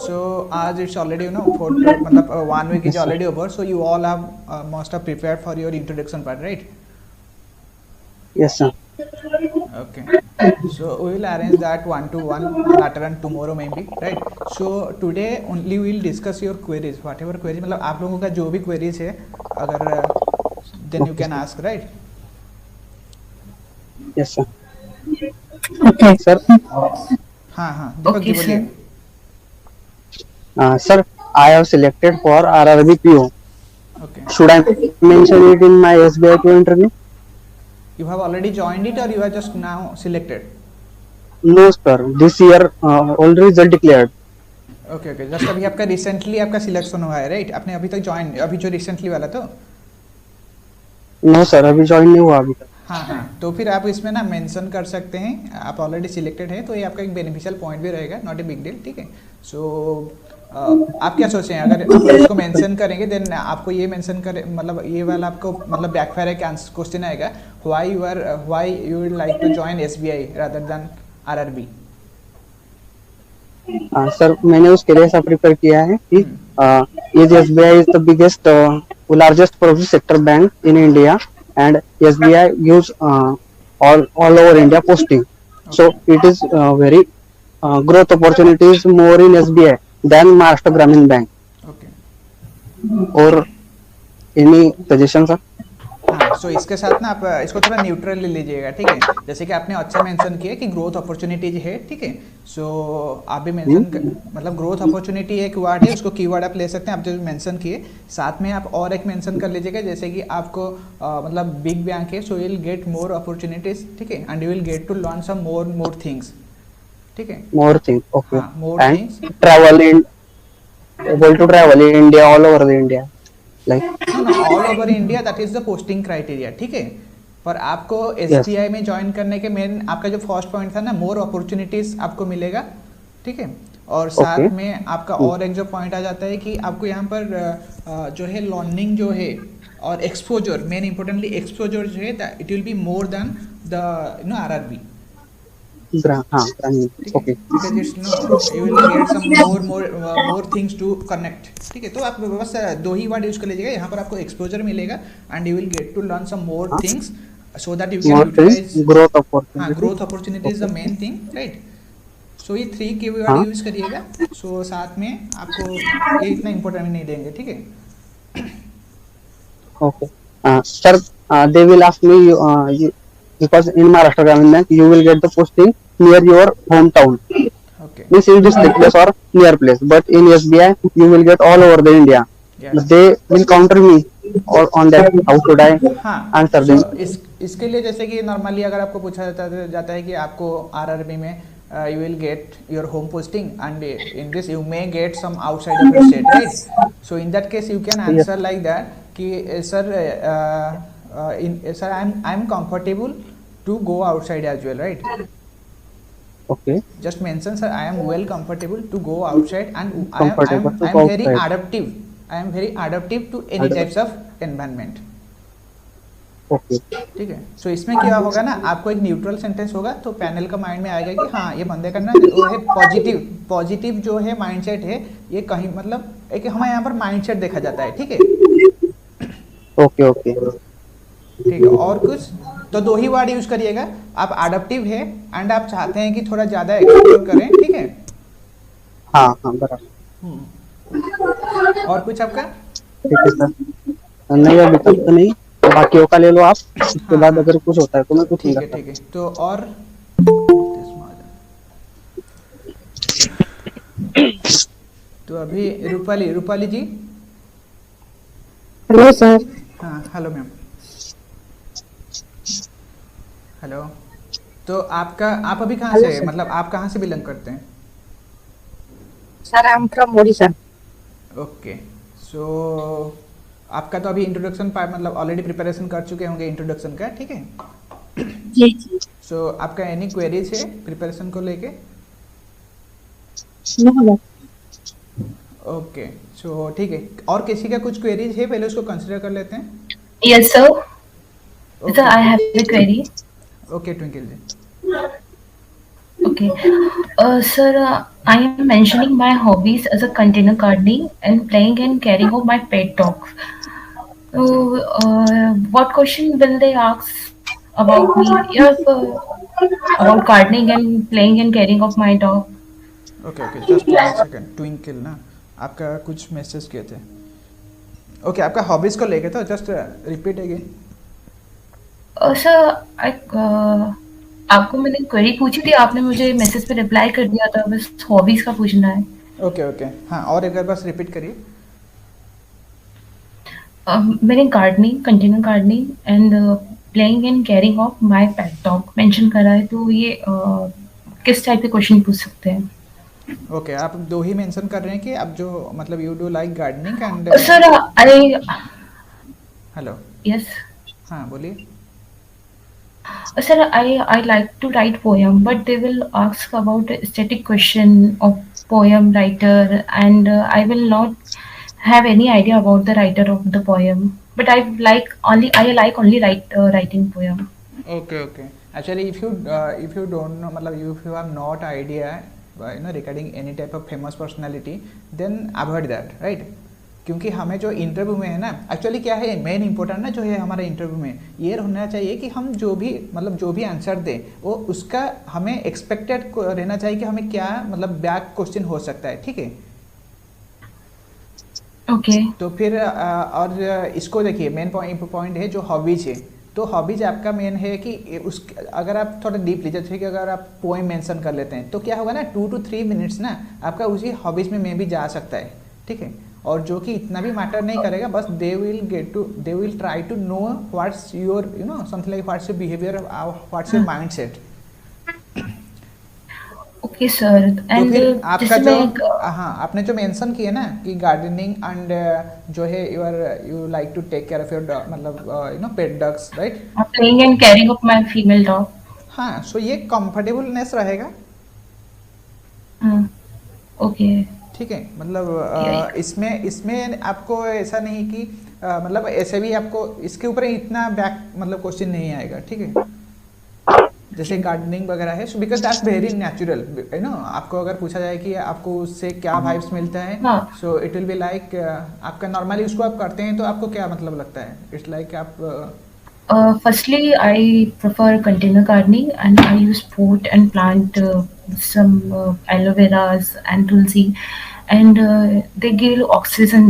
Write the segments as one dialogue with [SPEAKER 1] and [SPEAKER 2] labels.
[SPEAKER 1] So as it's already for मतलब 1 week is
[SPEAKER 2] Yes, sir.
[SPEAKER 1] already over, so you all have must have prepared for your introduction part, right?
[SPEAKER 2] Yes, sir.
[SPEAKER 1] Okay. So we will arrange that one to one later on tomorrow maybe, right? So today only we will discuss your queries, whatever queries मतलब आप लोगों का जो भी queries है, अगर then you
[SPEAKER 2] Okay,
[SPEAKER 1] can
[SPEAKER 2] sir.
[SPEAKER 1] ask, right?
[SPEAKER 2] Yes, sir.
[SPEAKER 3] Okay.
[SPEAKER 2] Sir,
[SPEAKER 1] हाँ हाँ दीपक जी
[SPEAKER 3] Okay,
[SPEAKER 1] बोलिए.
[SPEAKER 3] sir.
[SPEAKER 2] sir, I have selected for RRB PO.
[SPEAKER 1] Okay.
[SPEAKER 2] Should I mention it in my SBI PO interview?
[SPEAKER 1] You have already joined it or you are just now selected?
[SPEAKER 2] No, sir. This year already result declared.
[SPEAKER 1] Okay okay just अभी आपका recently आपका selection हुआ है, right? आपने अभी तक join अभी जो रिसेंटली वाला तो
[SPEAKER 2] No, sir. अभी ज्वाइन नहीं हुआ अभी तक.
[SPEAKER 1] हाँ हाँ तो फिर आप इसमें ना मेंशन कर सकते हैं आप ऑलरेडी सिलेक्टेड है, तो ये आपका एक बेनिफिशियल पॉइंट भी रहेगा, नॉट ए बिग डील, ठीक है? सो आप क्या सोचते हैं, अगर आप इसको मेंशन करेंगे देन आपको ये मेंशन करे मतलब ये वाला आपको मतलब बैकफायर है क्वेश्चन आएगा, why you would like to join SBI rather than RRB.
[SPEAKER 2] Sir मैंने उसके लिए ऐसा प्रिपेयर किया है कि ये SBI is the biggest largest public sector bank in India and SBI gives all over India posting. So
[SPEAKER 1] okay
[SPEAKER 2] it is very growth opportunities more in SBI than Maharashtra Gramin Bank.
[SPEAKER 1] Okay
[SPEAKER 2] Or any suggestion, sir?
[SPEAKER 1] हाँ सो इसके साथ ना आप इसको थोड़ा neutral ले लीजिएगा, ठीक है? जैसे कि आपने अच्छा मेंशन किया कि ग्रोथ अपॉर्चुनिटीज है, ठीक है? सो आप भी मेंशन मतलब ग्रोथ अपॉर्चुनिटी एक वर्ड है, उसको कीवर्ड आप ले सकते हैं, आप जो मेंशन किए साथ में आप और एक मेंशन कर लीजिएगा, जैसे कि आपको मतलब बिग बैंक है, so you will get more opportunities, ठीक है? And you will get to learn some more things, ठीक है?
[SPEAKER 2] More things. Okay.
[SPEAKER 1] हाँ more
[SPEAKER 2] And
[SPEAKER 1] things.
[SPEAKER 2] travel in able to travel in India all over the India. Like
[SPEAKER 1] no no all over India, that is the posting criteria, ठीक है? पर आपको
[SPEAKER 2] yes.
[SPEAKER 1] SBI में join करने के main आपका जो फर्स्ट पॉइंट था ना, मोर अपॉर्चुनिटीज आपको मिलेगा, ठीक है? और साथ
[SPEAKER 2] Okay.
[SPEAKER 1] में आपका और एक जो पॉइंट आ जाता है कि आपको यहाँ पर जो है लर्निंग जो है और एक्सपोजर, मेन इंपॉर्टेंटली एक्सपोजर जो है it will be more than the RRB,
[SPEAKER 2] Gramin.
[SPEAKER 1] ठीक है?
[SPEAKER 2] Okay.
[SPEAKER 1] Because it's you will get some more things to connect, ठीक है? तो आप बस दो ही वर्ड यूज कर लीजिएगा, यहाँ पर आपको एक्सपोजर मिलेगा and you will get to learn some more things so that you can
[SPEAKER 2] More things,
[SPEAKER 1] utilise.
[SPEAKER 2] growth
[SPEAKER 1] हाँ
[SPEAKER 2] opportunity.
[SPEAKER 1] Growth opportunity is the main thing, right? So ये 3 कीवर्ड
[SPEAKER 2] हाँ.
[SPEAKER 1] यूज करिएगा. सो साथ में आपको ये इतना इंपॉर्टेंट नहीं देंगे, ठीक है?
[SPEAKER 2] Okay. Sir, they will ask me because in Maharashtra Gramin Bank you will get the posting near your hometown.
[SPEAKER 1] Okay
[SPEAKER 2] Means in district place or near place. But in SBI you will get all over the India.
[SPEAKER 1] Yes.
[SPEAKER 2] They will counter me or on that. How should I
[SPEAKER 1] हाँ
[SPEAKER 2] answer
[SPEAKER 1] सो
[SPEAKER 2] them?
[SPEAKER 1] इसके लिए जैसे कि normally अगर आपको पूछा जाता है कि आपको आरआरबी में you will get your home posting and in this you may get some outside of your state, right? So in that case you can
[SPEAKER 2] Yes.
[SPEAKER 1] answer like that कि sir sir I'm comfortable to go outside as well, right?
[SPEAKER 2] Okay.
[SPEAKER 1] Just mention sir I am well comfortable to go outside and
[SPEAKER 2] Comfortable to
[SPEAKER 1] I am
[SPEAKER 2] go
[SPEAKER 1] very
[SPEAKER 2] outside.
[SPEAKER 1] adaptive. I am very adaptive to any
[SPEAKER 2] Adaptive.
[SPEAKER 1] types of environment.
[SPEAKER 2] Okay.
[SPEAKER 1] ठीक है? सो इसमें क्या होगा ना, आपको एक neutral sentence होगा तो पैनल का माइंड में आएगा कि हाँ ये बंदे का ना वो है पॉजिटिव जो है माइंडसेट है, ये कहीं मतलब एक हमारे यहाँ पर माइंडसेट देखा जाता है, ठीक है?
[SPEAKER 2] Okay. Okay.
[SPEAKER 1] ठीक है? और कुछ तो दो ही वर्ड यूज करिएगा, आप अडेप्टिव है एंड आप चाहते हैं कि थोड़ा ज़्यादा एक्सप्लोर करें, ठीक है?
[SPEAKER 2] हाँ हाँ बराबर.
[SPEAKER 1] और कुछ आपका?
[SPEAKER 2] ठीक है सर. नहीं अभी तक तो नहीं. बाकियों का ले लो आप. उसके
[SPEAKER 1] हाँ,
[SPEAKER 2] बाद
[SPEAKER 1] हाँ.
[SPEAKER 2] अगर कुछ होता है तो मैं पूछूंगा.
[SPEAKER 1] ठीक है तो और तो अभी रूपाली जी.
[SPEAKER 3] Hello, sir.
[SPEAKER 1] हाँ हेलो मैम. हेलो. तो आप अभी कहाँ
[SPEAKER 3] Hello,
[SPEAKER 1] से
[SPEAKER 3] sir.
[SPEAKER 1] मतलब आप कहाँ से बिलोंग करते हैं?
[SPEAKER 3] Sir, I'm from Odisha.
[SPEAKER 1] Okay so आपका तो अभी इंट्रोडक्शन पार्ट मतलब ऑलरेडी प्रिपरेशन कर चुके होंगे इंट्रोडक्शन का, ठीक है?
[SPEAKER 3] जी जी.
[SPEAKER 1] सो आपका एनी क्वेरीज है प्रिपरेशन को लेके?
[SPEAKER 3] No.
[SPEAKER 1] ओके सो ठीक है. और किसी का कुछ क्वेरीज है, पहले उसको कंसिडर कर लेते हैं.
[SPEAKER 4] Yes, sir. Sir,
[SPEAKER 1] okay
[SPEAKER 4] I have a query.
[SPEAKER 1] Okay Twinkle ji.
[SPEAKER 3] Okay. Sir, I am mentioning my hobbies as a container gardening and playing and caring of my pet dogs. So, what question will they ask about me? Yes, about gardening and playing and caring of my dog.
[SPEAKER 1] Okay okay, just 1 second, twinkle ना आपका कुछ message किए थे। Okay, आपका hobbies को लेके तो just repeat again.
[SPEAKER 3] Sir, आपको मैंने क्वेरी पूछी थी, आपने मुझे मैसेज पे रिप्लाई कर दिया था, बस हॉबीज का पूछना है।
[SPEAKER 1] ओके ओके, हाँ, और एक बार बस रिपीट करिए।
[SPEAKER 3] मैंने gardening, container gardening and playing and caring of my pet dog mention करा है, तो ये किस टाइप के क्वेश्चन पूछ सकते हैं?
[SPEAKER 1] ओके, आप दो ही मेंशन कर रहे हैं कि आप जो मतलब you do like gardening and.
[SPEAKER 3] Sir, I
[SPEAKER 1] hello.
[SPEAKER 3] Yes
[SPEAKER 1] हाँ, बोलिए।
[SPEAKER 3] sir, I like to write poem, but they will ask about a static question of poem writer, and I will not have any idea about the writer of the poem. But I like only writing poem.
[SPEAKER 1] Okay okay, actually if you don't know, मतलब if you have not idea you know regarding any type of famous personality, then avoid that, right. क्योंकि हमें जो interview में है ना, actually क्या है main important ना जो है हमारे इंटरव्यू में ये होना चाहिए कि हम जो भी आंसर दें वो उसका हमें एक्सपेक्टेड रहना चाहिए कि हमें क्या मतलब बैक क्वेश्चन हो सकता है, ठीक है।
[SPEAKER 3] Okay.
[SPEAKER 1] तो फिर और इसको देखिए, मेन पॉइंट है जो हॉबीज है। तो हॉबीज आपका मेन है कि उस अगर आप थोड़ा डीपली, जैसे कि अगर आप पोएम मेंशन कर लेते हैं तो क्या होगा ना, 2 to 3 मिनट्स ना आपका उसी हॉबीज में भी जा सकता है, ठीक है। और जो कि इतना भी मैटर नहीं करेगा, बस they will try to know what's your you know something like what's your behaviour, what's your mindset.
[SPEAKER 3] Okay, sir.
[SPEAKER 1] तो
[SPEAKER 3] And
[SPEAKER 1] फिर आपका
[SPEAKER 3] जैसे
[SPEAKER 1] जो
[SPEAKER 3] मैं
[SPEAKER 1] हाँ आपने जो मेंशन किया ना कि गार्डनिंग एंड जो है you like to take care of your मतलब you know pet dogs, right.
[SPEAKER 3] playing and caring of my female dog.
[SPEAKER 1] हाँ, सो ये कंफर्टेबलनेस रहेगा,
[SPEAKER 3] Okay.
[SPEAKER 1] ठीक है। मतलब
[SPEAKER 3] Yeah.
[SPEAKER 1] इसमें आपको ऐसा नहीं कि मतलब ऐसे भी आपको इसके ऊपर इतना बैक मतलब क्वेश्चन नहीं आएगा, ठीक है। जैसे गार्डनिंग वगैरह है, so because that's very natural, you know. आपको अगर पूछा जाए कि आपको उससे क्या वाइब्स मिलता है,
[SPEAKER 3] हाँ.
[SPEAKER 1] So it will be like आपका नॉर्मली उसको आप करते हैं तो आपको क्या मतलब लगता है, इट्स लाइक आप
[SPEAKER 3] Firstly, I prefer container gardening, and I use pot and plant some aloe veras and tulsi, and they give oxygen.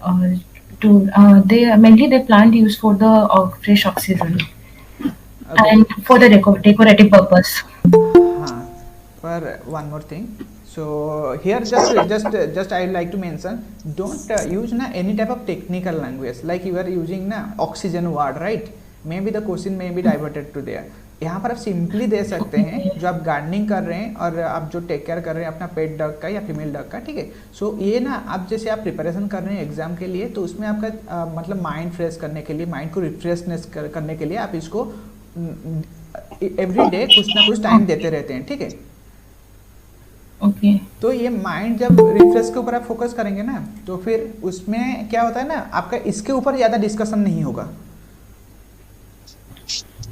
[SPEAKER 3] Uh, they mainly they plant use for the fresh oxygen
[SPEAKER 1] okay.
[SPEAKER 3] and for the decorative purpose.
[SPEAKER 1] हाँ, पर one more thing. So here just I like to mention, don't use na any type of technical language like you are using na oxygen word, right? Maybe the question may be diverted to there. यहाँ पर आप simply दे सकते हैं जो आप gardening कर रहे हैं और आप जो टेक केयर कर रहे हैं अपना पेट डॉग का या फीमेल डॉग का, ठीक है। सो ये ना आप जैसे आप प्रिपरेशन कर रहे हैं एग्जाम के लिए, तो उसमें आपका मतलब माइंड फ्रेश करने के लिए, माइंड को रिफ्रेशनेस करने के लिए आप इसको एवरी डे कुछ ना कुछ टाइम देते रहते हैं, ठीक है।
[SPEAKER 3] Okay.
[SPEAKER 1] तो ये माइंड जब रिफ्रेश के ऊपर आप फोकस करेंगे ना, तो फिर उसमें क्या होता है ना, आपका इसके ऊपर ज़्यादा डिस्कशन नहीं होगा।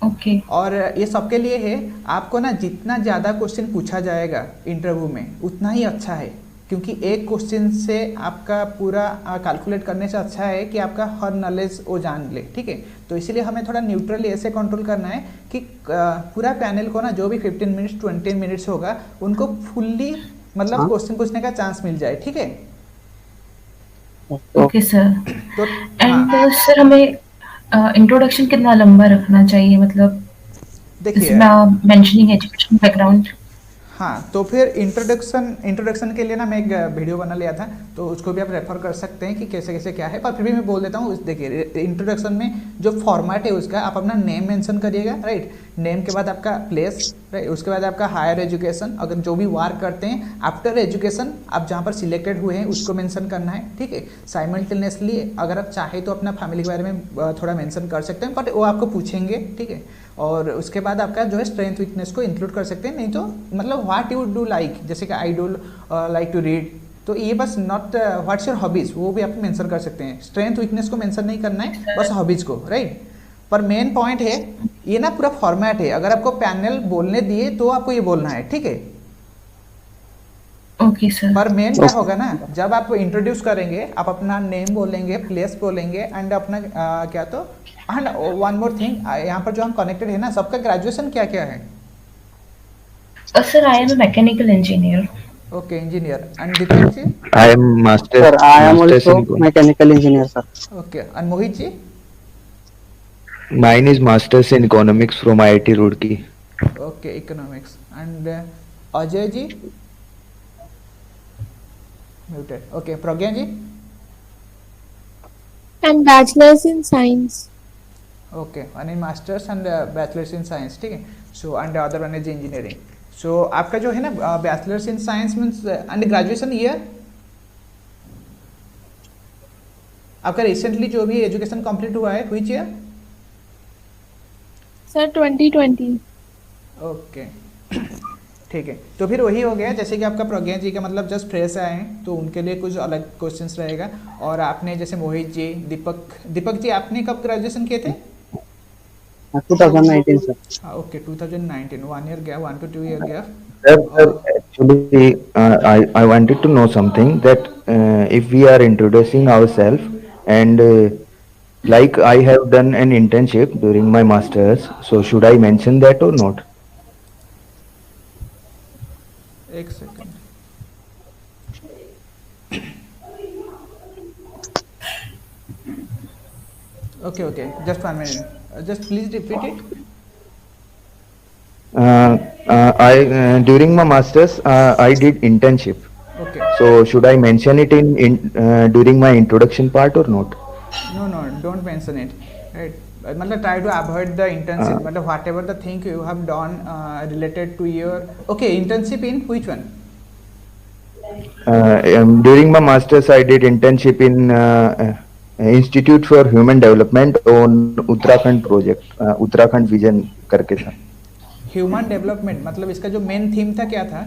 [SPEAKER 3] Okay.
[SPEAKER 1] और ये सबके लिए है, आपको ना जितना ज़्यादा क्वेश्चन पूछा जाएगा इंटरव्यू में उतना ही अच्छा है, क्योंकि एक क्वेश्चन से आपका पूरा कैलकुलेट करने से अच्छा है कि आपका हर नॉलेज वो जान ले, ठीक है। तो इसीलिए हमें थोड़ा न्यूट्रली ऐसे कंट्रोल करना है कि पूरा पैनल को ना जो भी 15 मिनट्स 20 मिनट्स होगा उनको फुल्ली मतलब क्वेश्चन पूछने का चांस मिल जाए, ठीक है।
[SPEAKER 3] Okay, sir.
[SPEAKER 1] तो
[SPEAKER 3] And sir, हमें इंट्रोडक्शन कितना लंबा रखना चाहिए, मतलब
[SPEAKER 1] देखिए,
[SPEAKER 3] इसमें मेंशनिंग एजुकेशन बैकग्राउंड।
[SPEAKER 1] हाँ, तो फिर इंट्रोडक्शन के लिए ना मैं एक वीडियो बना लिया था, तो उसको भी आप रेफर कर सकते हैं कि कैसे कैसे क्या है। पर फिर भी मैं बोल देता हूँ, देखिए इंट्रोडक्शन में जो फॉर्मेट है उसका, आप अपना नेम मेंशन करिएगा, राइट। नेम के बाद आपका प्लेस, राइट। उसके बाद आपका हायर एजुकेशन, अगर जो भी वर्क करते हैं आफ्टर एजुकेशन आप जहाँ पर सिलेक्टेड हुए हैं उसको मेंशन करना है, ठीक है। साइमल्टेनियसली अगर आप चाहें तो अपना फैमिली के बारे में थोड़ा मेंशन कर सकते हैं, बट वो आपको पूछेंगे, ठीक है। और उसके बाद आपका जो है स्ट्रेंथ वीकनेस को इंक्लूड कर सकते हैं, नहीं तो मतलब व्हाट यू डू लाइक, जैसे कि I do like to read, तो ये बस नॉट व्हाट्स योर हॉबीज़, वो भी आप मेंशन कर सकते हैं। स्ट्रेंथ वीकनेस को मेंशन नहीं करना है, बस हॉबीज़ को, राइट। पर मेन पॉइंट है ये ना पूरा फॉर्मेट है, अगर आपको पैनल बोलने दिए तो आपको ये बोलना है, ठीक है।
[SPEAKER 3] Okay, sir.
[SPEAKER 1] पर मेन क्या होगा ना, जब आप इंट्रोड्यूस करेंगे, आप अपना नेम बोलेंगे, प्लेस बोलेंगे एंड अपना क्या तो एंड वन मोर थिंग, यहाँ पर जो हम कनेक्टेड है ना, सबका ग्रेजुएशन क्या क्या है?
[SPEAKER 3] Sir, I am a mechanical engineer.
[SPEAKER 1] Okay, engineer. And Deepak ji?
[SPEAKER 4] I am
[SPEAKER 2] Sir, I am
[SPEAKER 4] masters
[SPEAKER 2] also
[SPEAKER 4] in
[SPEAKER 2] mechanical engineer, sir.
[SPEAKER 1] Okay, and Mohit ji?
[SPEAKER 4] mine is masters in economics from IIT Roorkee.
[SPEAKER 1] Okay, economics. And Ajay ji? Muted. Okay, Pragya ji?
[SPEAKER 5] And bachelor's in science.
[SPEAKER 1] Okay, one in masters and bachelors in science, ठीक है। So and other one is engineering. So आपका जो है ना bachelors in science means and graduation year, आपका recently जो भी education complete हुआ है, व्हिच ईयर?
[SPEAKER 5] Sir, 2020.
[SPEAKER 1] ओके, ठीक है। तो फिर वही हो गया, जैसे कि आपका प्रज्ञा जी का मतलब जस्ट फ्रेश आए हैं तो उनके लिए कुछ अलग क्वेश्चंस रहेगा। और आपने जैसे मोहित जी, दीपक जी, आपने कब ग्रेजुएशन किए थे?
[SPEAKER 2] 2019, sir.
[SPEAKER 1] ओके, 2019, 1 ईयर गया, 1 to 2 ईयर गया।
[SPEAKER 4] Sir, actually, I wanted to know something that if we are introducing ourselves and like I have done an internship during my masters, so should I mention that or not?
[SPEAKER 1] एक second. Okay okay, just 1 minute, just please repeat it.
[SPEAKER 4] During my masters, I did internship.
[SPEAKER 1] Okay,
[SPEAKER 4] So should I mention it in during my introduction part or not?
[SPEAKER 1] No no, don't mention it, right. मतलब try to avoid the internship, मतलब whatever the thing you have done related to your, okay, internship in which one?
[SPEAKER 4] During my masters, I did internship in Institute for Human Development on Uttarakhand project, Uttarakhand Vision करके था।
[SPEAKER 1] Human development, मतलब इसका जो main theme था क्या था?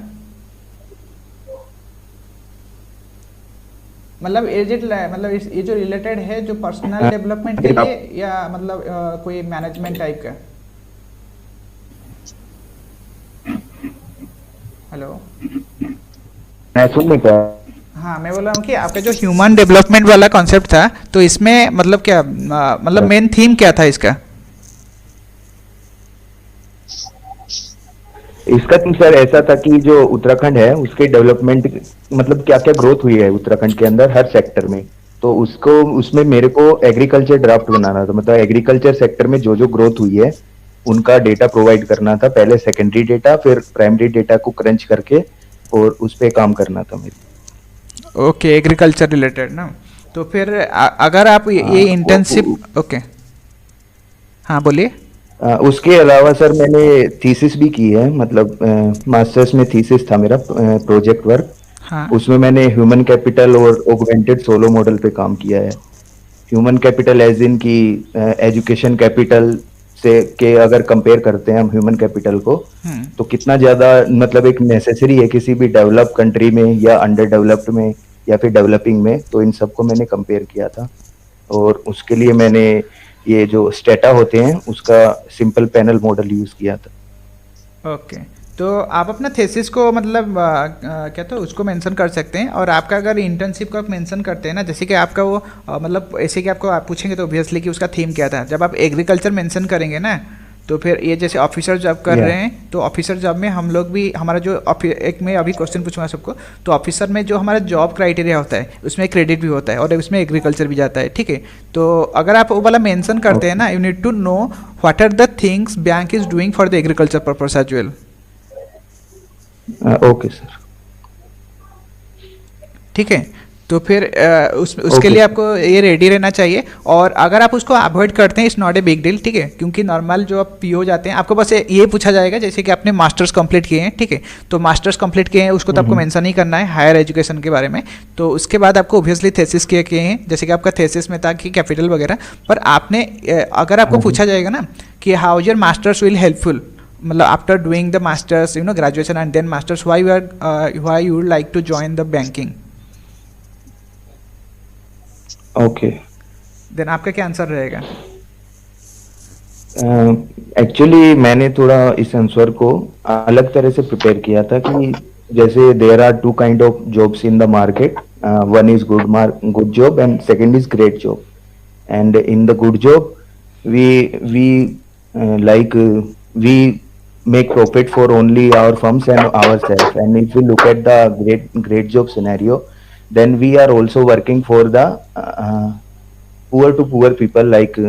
[SPEAKER 1] मतलब is it, मतलब ये जो रिलेटेड है जो पर्सनल डेवलपमेंट के लिए, या मतलब कोई मैनेजमेंट टाइप का? हेलो,
[SPEAKER 4] मैं सुन नहीं पाया।
[SPEAKER 1] हाँ, मैं बोल रहा हूँ कि आपका जो ह्यूमन डेवलपमेंट वाला कॉन्सेप्ट था, तो इसमें मतलब क्या, मतलब मेन थीम क्या था इसका?
[SPEAKER 4] इसका तो सर ऐसा था कि जो उत्तराखंड है उसके डेवलपमेंट, मतलब क्या क्या ग्रोथ हुई है उत्तराखंड के अंदर हर सेक्टर में, तो उसको उसमें मेरे को एग्रीकल्चर ड्राफ्ट बनाना था। मतलब एग्रीकल्चर सेक्टर में जो जो ग्रोथ हुई है उनका डेटा प्रोवाइड करना था, पहले सेकेंडरी डेटा फिर प्राइमरी डेटा को क्रंच करके और उस पर काम करना था मेरे।
[SPEAKER 1] ओके, एग्रीकल्चर रिलेटेड ना। तो फिर अगर आप ये इंटर्नशिप, ओके, हाँ बोलिए।
[SPEAKER 4] उसके अलावा सर मैंने थीसिस भी की है, मतलब मास्टर्स में थीसिस था मेरा, प्रोजेक्ट वर्क।
[SPEAKER 1] हाँ,
[SPEAKER 4] उसमें मैंने ह्यूमन कैपिटल और ऑगमेंटेड सोलो मॉडल पे काम किया है। ह्यूमन कैपिटल एज इन की एजुकेशन कैपिटल से के अगर कंपेयर करते हैं हम ह्यूमन कैपिटल को, तो कितना ज्यादा मतलब एक नेसेसरी है किसी भी डेवलप कंट्री में या अंडर डेवलप्ड में या फिर डेवलपिंग में, तो इन सबको मैंने कंपेयर किया था। और उसके लिए मैंने ये जो स्टेटा होते हैं उसका सिंपल पैनल मॉडल यूज किया था।
[SPEAKER 1] ओके। तो आप अपना थेसिस को मतलब क्या तो उसको मेंशन कर सकते हैं। और आपका अगर इंटर्नशिप को आप मेंशन करते हैं ना, जैसे कि आपका वो मतलब ऐसे कि आपको आप पूछेंगे तो ऑब्वियसली कि उसका थीम क्या था। जब आप एग्रीकल्चर मेंशन करेंगे ना, तो फिर ये जैसे ऑफिसर जॉब कर रहे हैं, तो ऑफिसर जॉब में हम लोग भी हमारा जो एक मैं अभी क्वेश्चन पूछूंगा सबको, तो ऑफिसर में जो हमारा जॉब क्राइटेरिया होता है उसमें क्रेडिट भी होता है और उसमें एग्रीकल्चर भी जाता है, ठीक है। तो अगर आप वो वाला मेंशन करते हैं ना, you need to know what are the things bank is doing for the agriculture purpose as well.
[SPEAKER 4] Okay sir,
[SPEAKER 1] ठीक है। तो फिर उसके लिए आपको ये रेडी रहना चाहिए। और अगर आप उसको अवॉइड करते हैं, it's not a big deal, ठीक है। क्योंकि नॉर्मल जो आप पीओ जाते हैं, आपको बस ये पूछा जाएगा जैसे कि आपने मास्टर्स कंप्लीट किए हैं, ठीक है। तो मास्टर्स कंप्लीट किए हैं उसको तो आपको मेंशन ही करना है हायर एजुकेशन के बारे में। तो उसके बाद आपको ऑब्वियसली थेसिस किए हैं, जैसे कि आपका थेसिस में था कि कैपिटल वगैरह। पर आपने अगर आपको पूछा जाएगा ना कि how your masters will helpful, मतलब after doing the masters, graduation and then masters, why you would like to join the banking,
[SPEAKER 4] okay,
[SPEAKER 1] then आपका क्या आंसर रहेगा?
[SPEAKER 4] एक्चुअली मैंने थोड़ा इस आंसर को अलग तरह से प्रिपेयर किया था कि जैसे there are two kind of jobs in the market, one is good job and second is great job. And in the good job we like we make profit for only our firms and ourselves. And if we look at the great job scenario, then we are also working for the poor to poor people, like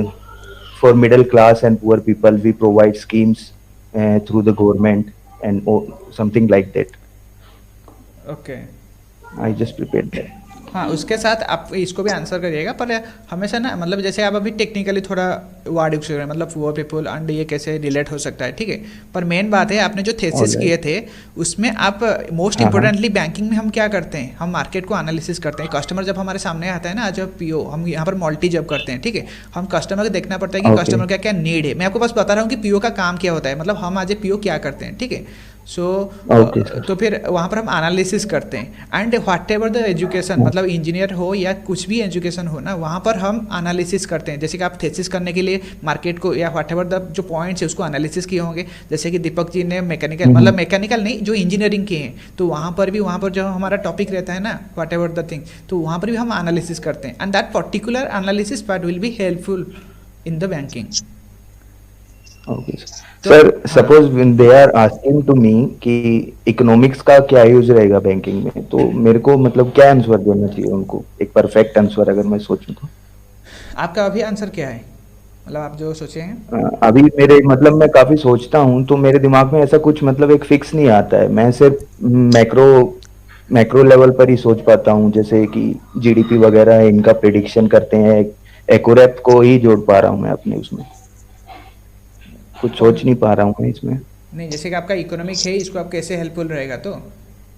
[SPEAKER 4] for middle class and poor people we provide schemes through the government and something like that.
[SPEAKER 1] Okay.
[SPEAKER 4] I just prepared that.
[SPEAKER 1] हाँ, उसके साथ आप इसको भी answer करिएगा, पर हमेशा ना मतलब जैसे आप अभी टेक्निकली थोड़ा वर्ड यूज कर रहे हैं, मतलब पुअर पीपल एंड ये कैसे रिलेट हो सकता है, ठीक है. पर मेन बात है आपने जो थेसिस किए थे उसमें आप मोस्ट इंपॉर्टेंटली बैंकिंग में हम क्या करते हैं, हम मार्केट को एनालिसिस करते हैं. कस्टमर जब हमारे सामने आता है ना, जब पीओ हम यहाँ पर मल्टी जब करते हैं, ठीक है, हम कस्टमर को देखना पड़ता है कि कस्टमर का क्या नीड है. मैं आपको बस बता रहा हूँ कि पीओ का काम क्या होता है, मतलब हम आज पीओ क्या करते हैं, ठीक है. तो फिर वहाँ पर हम एनालिसिस करते हैं. And what ever the education, मतलब इंजीनियर हो या कुछ भी एजुकेशन हो ना, वहाँ पर हम एनालिसिस करते हैं. जैसे कि आप थेसिस करने के लिए मार्केट को या व्हाट एवर द जो पॉइंट्स है उसको एनालिसिस किए होंगे. जैसे कि दीपक जी ने मैकेनिकल, मतलब मैकेनिकल नहीं, जो इंजीनियरिंग किए हैं, तो वहाँ पर जो हमारा टॉपिक रहता है ना, व्हाट एवर द थिंग, तो वहाँ पर भी हम एनालिसिस करते हैं. And that particular analysis part will be helpful in the banking.
[SPEAKER 4] Okay, sir. Suppose when they are asking to me कि इकोनॉमिक्स का क्या यूज रहेगा बैंकिंग में, तो मेरे को मतलब क्या आंसर देना चाहिए उनको, एक परफेक्ट आंसर अगर मैं सोचूं तो.
[SPEAKER 1] आपका अभी आंसर क्या है, मतलब आप जो सोचे हैं?
[SPEAKER 4] अभी मेरे मतलब मैं काफी सोचता हूँ तो मेरे दिमाग में ऐसा कुछ मतलब एक फिक्स नहीं आता है. मैं सिर्फ मैक्रो लेवल पर ही सोच पाता हूँ, जैसे कि जीडीपी वगैरह है, इनका प्रिडिक्शन करते हैं. एक्यूरेट को ही जोड़ पा रहा हूँ मैं अपने उसमें, कुछ सोच नहीं पा रहा हूँ मैं इसमें.
[SPEAKER 1] नहीं, जैसे कि आपका इकोनॉमिक है, इसको आप कैसे हेल्पफुल रहेगा, तो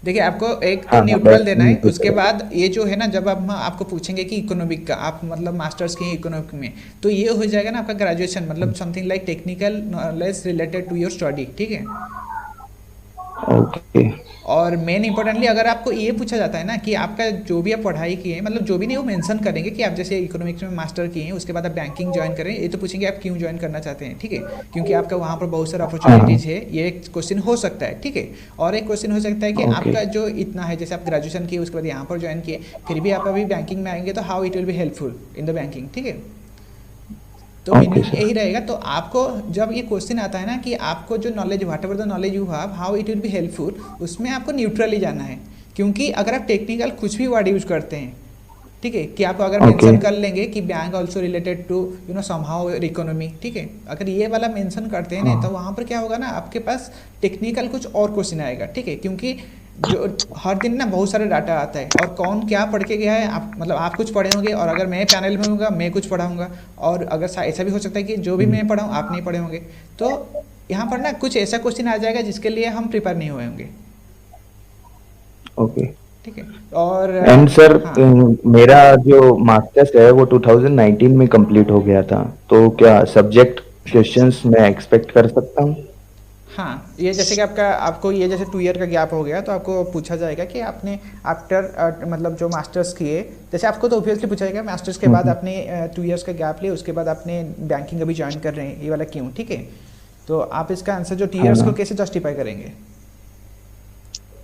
[SPEAKER 1] देखिए आपको एक तो न्यूट्रल देना है. उसके बाद ये जो है ना, जब आप आपको पूछेंगे कि इकोनॉमिक का आप मतलब मास्टर्स के इकोनॉमिक में, तो ये हो जाएगा ना आपका ग्रेजुएशन, मतलब something like technical knowledge related to your study, ठीक है.
[SPEAKER 4] ओके.
[SPEAKER 1] और मेन इंपॉर्टेंटली अगर आपको ये पूछा जाता है ना कि आपका जो भी आप पढ़ाई किए हैं, मतलब जो भी नहीं, वो मेंशन करेंगे कि आप जैसे इकोनॉमिक्स में मास्टर किए हैं, उसके बाद आप बैंकिंग ज्वाइन करें, ये तो पूछेंगे आप क्यों ज्वाइन करना चाहते हैं, ठीक है, क्योंकि आपका वहाँ पर बहुत सारा अपॉर्चुनिटीज है. ये एक क्वेश्चन हो सकता है, ठीक है. और एक क्वेश्चन हो सकता है कि आपका जो इतना है, जैसे आप ग्रेजुएशन किए उसके बाद यहाँ पर ज्वाइन किए, फिर भी आप अभी बैंकिंग में आएंगे, तो how it will be helpful in the banking, ठीक है. तो यही रहेगा. तो आपको जब ये क्वेश्चन आता है ना कि आपको जो knowledge, what ever the knowledge you have, how it will be helpful, उसमें आपको न्यूट्रली जाना है. क्योंकि अगर आप टेक्निकल कुछ भी वर्ड यूज करते हैं, ठीक है, कि आप अगर मेंशन कर लेंगे कि bank also related to somehow economy, ठीक है, अगर ये वाला मेंशन करते हैं ना, तो वहाँ पर क्या होगा ना, आपके पास टेक्निकल कुछ और क्वेश्चन आएगा, ठीक है. क्योंकि जो हर दिन ना बहुत सारे डाटा आता है, और कौन क्या पढ़ के गया है, आप मतलब आप कुछ पढ़े होंगे, और अगर मैं पैनल में होऊंगा मैं कुछ पढ़ाऊंगा, और अगर ऐसा भी हो सकता है कि जो भी मैं पढ़ाऊँ आप नहीं पढ़े होंगे. तो यहाँ पर ना कुछ ऐसा क्वेश्चन आ जाएगा जिसके लिए हम प्रिपेयर नहीं हुए होंगे.
[SPEAKER 4] ओके,
[SPEAKER 1] ठीक है. और
[SPEAKER 4] एंड सर मेरा जो मास्टर्स है वो 2019 में कंप्लीट हो गया था, तो क्या सब्जेक्ट क्वेश्चंस मैं एक्सपेक्ट कर सकता हूँ?
[SPEAKER 1] हाँ, ये जैसे कि आपको ये जैसे 2 ईयर का गैप हो गया, तो आपको पूछा जाएगा कि आपने आफ्टर मतलब जो मास्टर्स किए, जैसे आपको तो ऑब्वियसली पूछा जाएगा मास्टर्स के बाद आपने 2 ईयर्स का गैप लिया, उसके बाद आपने बैंकिंग अभी ज्वाइन कर रहे हैं, ये वाला क्यों, ठीक है. तो आप इसका आंसर जो 2 ईयर्स को कैसे जस्टिफाई करेंगे?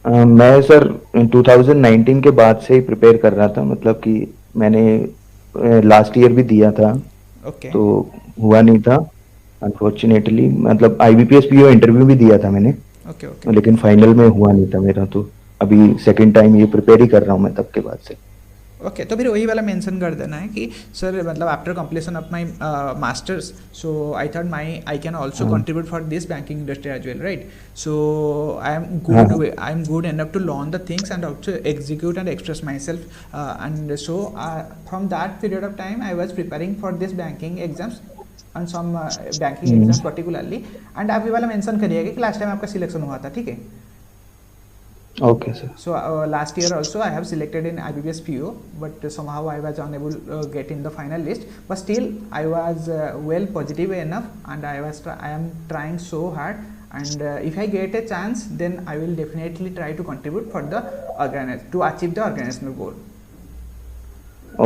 [SPEAKER 4] मैं सर 2019 के बाद से ही प्रिपेयर कर रहा था, मतलब कि मैंने लास्ट ईयर भी दिया था.
[SPEAKER 1] ओके.
[SPEAKER 4] तो हुआ नहीं था अनफॉर्चुनेटली, मतलब आईबीपीएस पीओ इंटरव्यू भी दिया था मैंने.
[SPEAKER 1] ओके.
[SPEAKER 4] लेकिन फाइनल में हुआ नहीं था मेरा, तो अभी सेकंड टाइम ये प्रिपेयर ही कर रहा हूँ मैं तब के बाद से.
[SPEAKER 1] ओके, तो फिर वही वाला मेंशन कर देना है कि सर मतलब after completion of my masters, so I thought I can also contribute for this banking industry as well, right. So I am good enough to learn the things and also execute and express myself. And so from that period of time I was preparing for this banking exams and some banking exams particularly. And आप ये वाला mention करिएगा कि last time आपका selection हुआ था, ठीक है.
[SPEAKER 4] Okay, sir.
[SPEAKER 1] So last year also I have selected in IBPS PO, but somehow I was unable to get in the final list. But still I was well positive enough, and I am trying so hard. And if I get a chance, then I will definitely try to contribute for the to achieve the organizational goal.